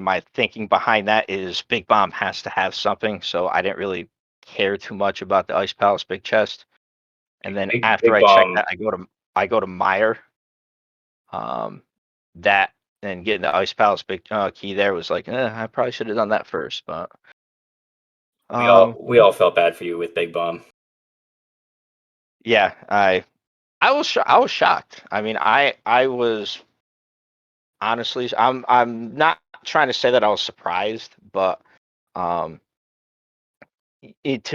my thinking behind that is Big Bomb has to have something, so I didn't really care too much about the Ice Palace Big Chest. And then after I check that, I go to Meyer. That and getting the Ice Palace Big key there was like, I probably should have done that first, but We all felt bad for you with Big Bomb. Yeah, I was shocked. I mean, I was honestly, I'm not trying to say that I was surprised, but to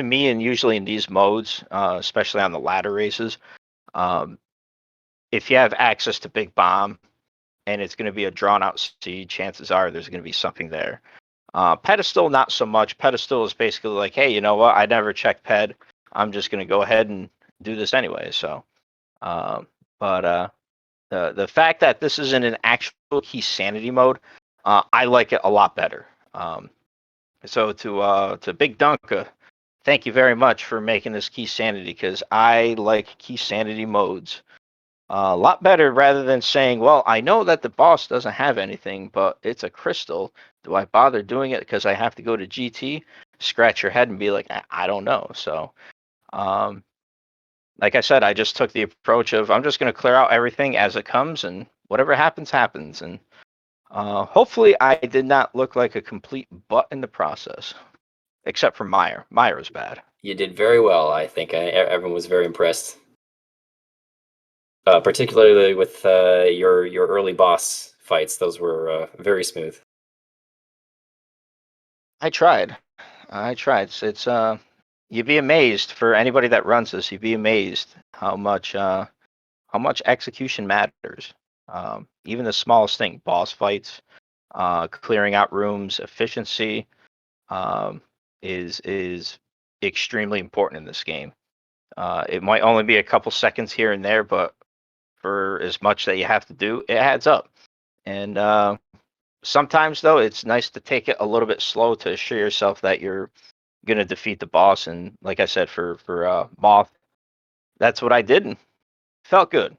me, and usually in these modes, especially on the ladder races, if you have access to Big Bomb and it's going to be a drawn out seed, chances are there's going to be something there. Pedestal, not so much. Pedestal is basically like, hey, you know what? I never checked Ped. I'm just going to go ahead and do this anyway. So, but the fact that this is in an actual Keysanity mode, I like it a lot better. So to Big Dunka, thank you very much for making this Keysanity, because I like Keysanity modes a lot better, rather than saying, well, I know that the boss doesn't have anything, but it's a crystal. Do I bother doing it because I have to go to GT? Scratch your head and be like, I don't know. So, like I said, I just took the approach of I'm just going to clear out everything as it comes, and whatever happens, happens. And hopefully I did not look like a complete butt in the process, except for Meyer. Meyer was bad. You did very well. I think everyone was very impressed. Particularly with your early boss fights. Those were very smooth. I tried. It's you'd be amazed, for anybody that runs this. You'd be amazed how much execution matters. Even the smallest thing, boss fights, clearing out rooms, efficiency. is extremely important in this game. It might only be a couple seconds here and there, but for as much that you have to do, it adds up. And sometimes, though, it's nice to take it a little bit slow to assure yourself that you're going to defeat the boss. And like I said, for Moth, that's what I did, and felt good.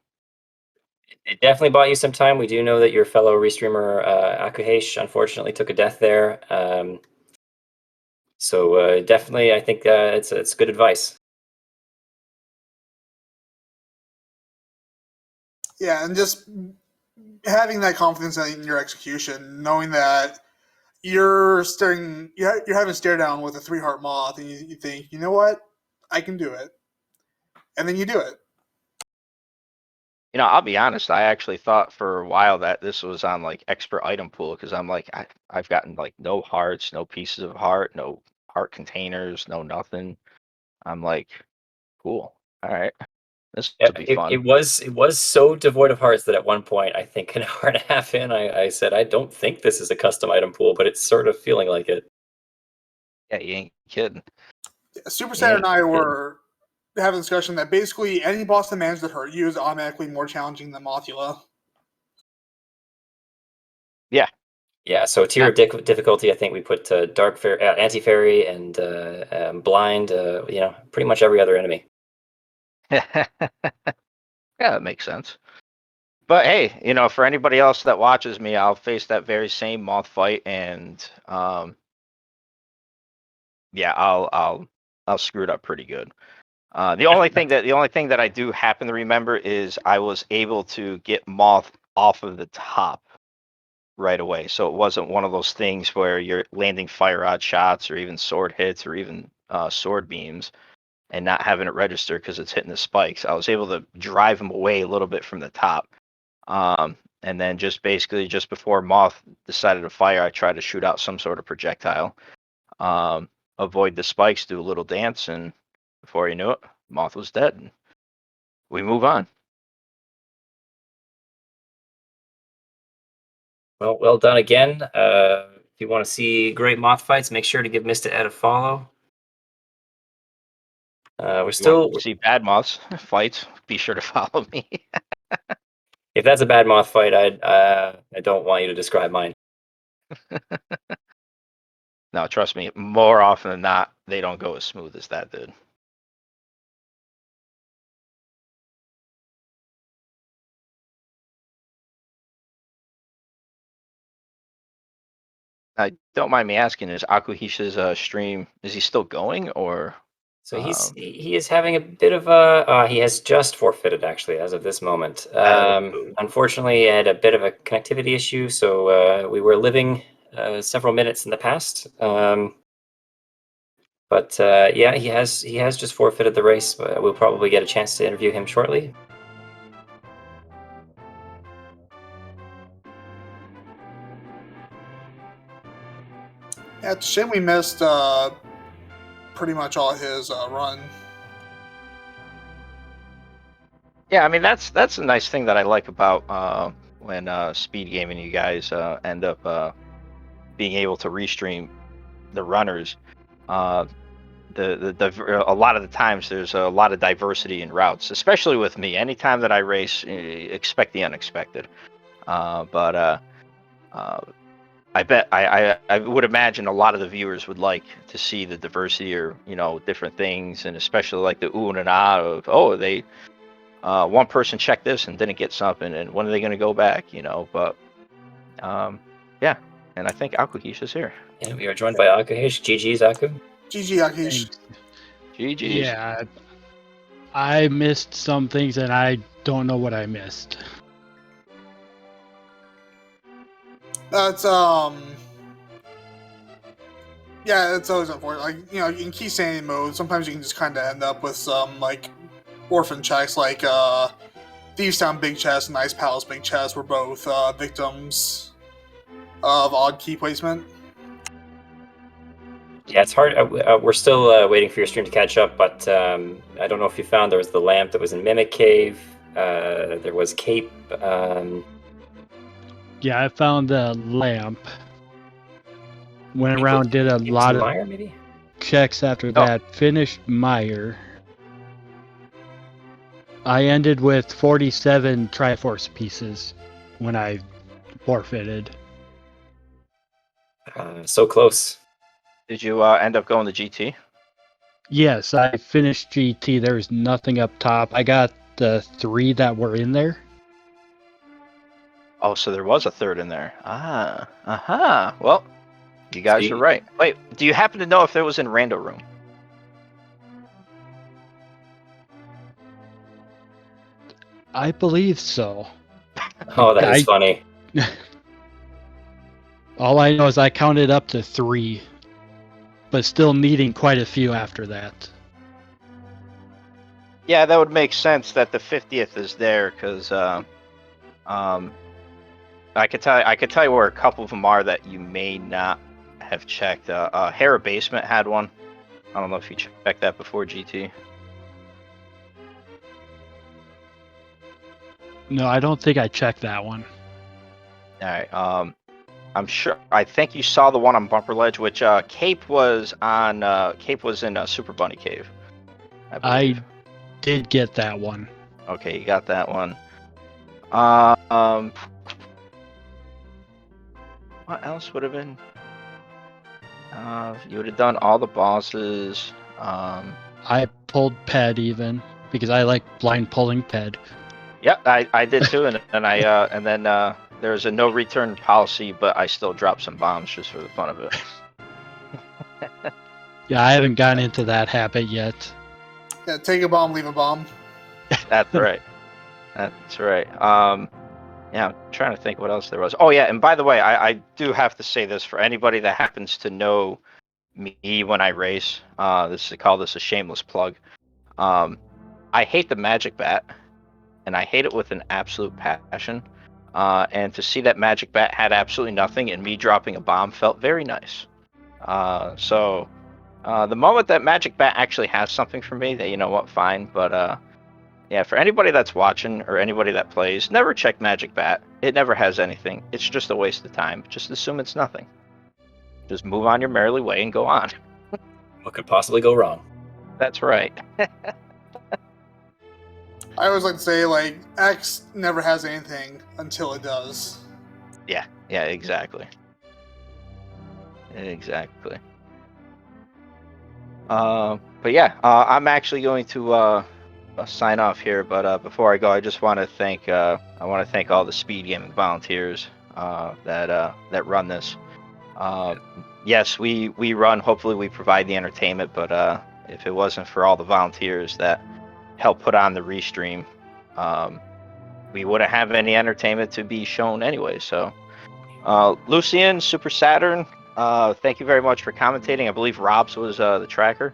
It definitely bought you some time. We do know that your fellow restreamer Akuhesh unfortunately took a death there. So definitely, I think it's good advice. Yeah, and just having that confidence in your execution, knowing that you're having a stare down with a 3-heart moth, and you think, you know what, I can do it, and then you do it. You know, I'll be honest. I actually thought for a while that this was on like expert item pool because I'm like, I've gotten like no hearts, no pieces of heart, no heart containers, no nothing. I'm like, cool. All right, this will be fun. It was so devoid of hearts that at one point, I think an hour and a half in, I said, I don't think this is a custom item pool, but it's sort of feeling like it. Yeah, you ain't kidding. Super Saiyan and I were having a discussion that basically any boss demands that hurt you is automatically more challenging than Mothula. Yeah. Yeah, so tier of difficulty, I think we put Dark Fairy, Anti-Fairy, and Blind, pretty much every other enemy. Yeah, that makes sense. But hey, for anybody else that watches me, I'll face that very same moth fight, and yeah, I'll screw it up pretty good. The only thing that I do happen to remember is I was able to get Moth off of the top right away, so it wasn't one of those things where you're landing fire rod shots or even sword hits or even sword beams and not having it register because it's hitting the spikes. I was able to drive him away a little bit from the top. And then just before Moth decided to fire, I tried to shoot out some sort of projectile, avoid the spikes, do a little dance, and before you knew it, Moth was dead. And we move on. Well done again. If you want to see great Moth fights, make sure to give Mr. Ed a follow. We're still see bad Moths fights. Be sure to follow me. If that's a bad Moth fight, I don't want you to describe mine. No, trust me. More often than not, they don't go as smooth as that did. Don't mind me asking, is Akuhisha's stream, is he still going, or? So he is having a bit of a he has just forfeited actually as of this moment. Unfortunately, he had a bit of a connectivity issue, so we were living several minutes in the past. But yeah, he has just forfeited the race. But we'll probably get a chance to interview him shortly. Yeah, it's a shame we missed pretty much all his run. Yeah, I mean that's a nice thing that I like about when speed gaming, you guys end up being able to restream the runners. A lot of the times there's a lot of diversity in routes, especially with me. Anytime that I race, expect the unexpected. But I bet I would imagine a lot of the viewers would like to see the diversity or different things, and especially like the ooh and an ah of they one person checked this and didn't get something, and when are they going to go back? But yeah, and I think Akuhisha's here. And we are joined by Akuhish. GG's Aku. GG Akuhish. GG's. Yeah, I missed some things and I don't know what I missed. That's yeah, it's always unfortunate. Like, in Keysanity mode, sometimes you can just kind of end up with some like orphan checks, like Thieves Town Big Chest and Ice Palace Big Chest were both victims of odd key placement. Yeah, it's hard. We're still waiting for your stream to catch up, but I don't know if you found there was the lamp that was in Mimic Cave. There was Cape. Yeah, I found the lamp. Went around, did a lot of Meyer, maybe? checks after Oh. that. Finished Meyer. I ended with 47 Triforce pieces when I forfeited. So close. Did you end up going to GT? Yes, I finished GT. There was nothing up top. I got the 3 that were in there. Oh, so there was a third in there. Ah, Well, you guys are See? right. Wait, do you happen to know if there was in Rando Room? I believe so. Oh, that is I- funny. All I know is I counted up to 3, but still needing quite a few after that. Yeah, that would make sense that the 50th is there because I could tell you where a couple of them are that you may not have checked. Hera Basement had one. I don't know if you checked that before GT. No, I don't think I checked that one. All right. I'm sure. I think you saw the one on Bumper Ledge, which Cape was on. Cape was in Super Bunny Cave. I believe. I did get that one. Okay, you got that one. What else would have been? You would have done all the bosses. I pulled Ped even because I like blind pulling Ped. Yep, I did too, and then there's a no return policy, but I still dropped some bombs just for the fun of it. Yeah, I haven't gotten into that habit yet. Yeah, take a bomb, leave a bomb. That's right. That's right. Yeah, I'm trying to think what else there was. Oh yeah, and by the way, I do have to say this for anybody that happens to know me when I race. I call this a shameless plug. I hate the magic bat, and I hate it with an absolute passion. And to see that magic bat had absolutely nothing, and me dropping a bomb felt very nice. So the moment that magic bat actually has something for me, that you know what, fine. But yeah, for anybody that's watching or anybody that plays, never check magic bat. It never has anything. It's just a waste of time. Just assume it's nothing. Just move on your merrily way and go on. What could possibly go wrong? That's right. I always like to say, like, X never has anything until it does. Yeah, exactly. Exactly. But yeah, I'm actually going to sign off here. But before I go, I just want to thank all the speed gaming volunteers that run this. Yes, we run. Hopefully, we provide the entertainment. But if it wasn't for all the volunteers that help put on the restream, we wouldn't have any entertainment to be shown anyway. So, Lucian, Super Saturn, thank you very much for commentating. I believe Rob's was the tracker.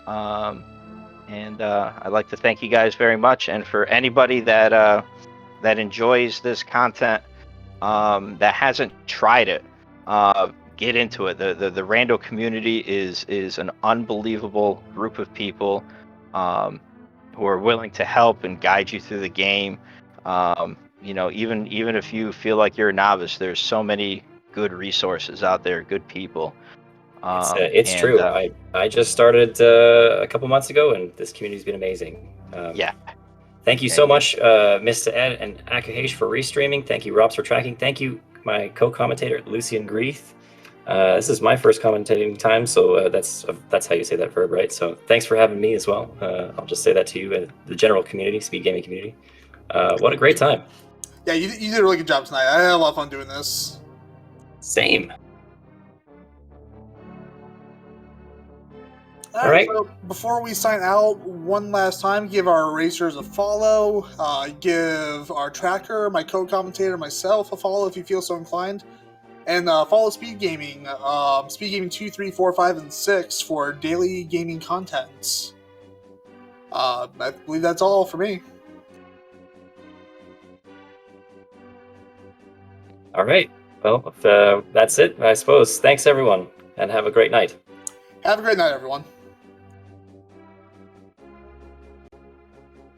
And I'd like to thank you guys very much. And for anybody that enjoys this content, that hasn't tried it, get into it. The Rando community is an unbelievable group of people who are willing to help and guide you through the game. You know, even if you feel like you're a novice, there's so many good resources out there, good people. It's true. I just started a couple months ago, and this community's been amazing. Yeah. Thank you so much, Mr. Ed and Akahesh for restreaming. Thank you, Robs, for tracking. Thank you, my co-commentator, Lucian Greeth. This is my first commentating time, so that's how you say that verb, right? So thanks for having me as well. I'll just say that to you, the general community, speed gaming community. What a great time. Yeah, you did a really good job tonight. I had a lot of fun doing this. Same. All right. So before we sign out, one last time, give our racers a follow. Give our tracker, my co-commentator, myself a follow if you feel so inclined. And follow Speed Gaming, Speed Gaming 2, 3, 4, 5, and 6 for daily gaming content. I believe that's all for me. All right. Well, that's it, I suppose. Thanks, everyone, and have a great night. Have a great night, everyone.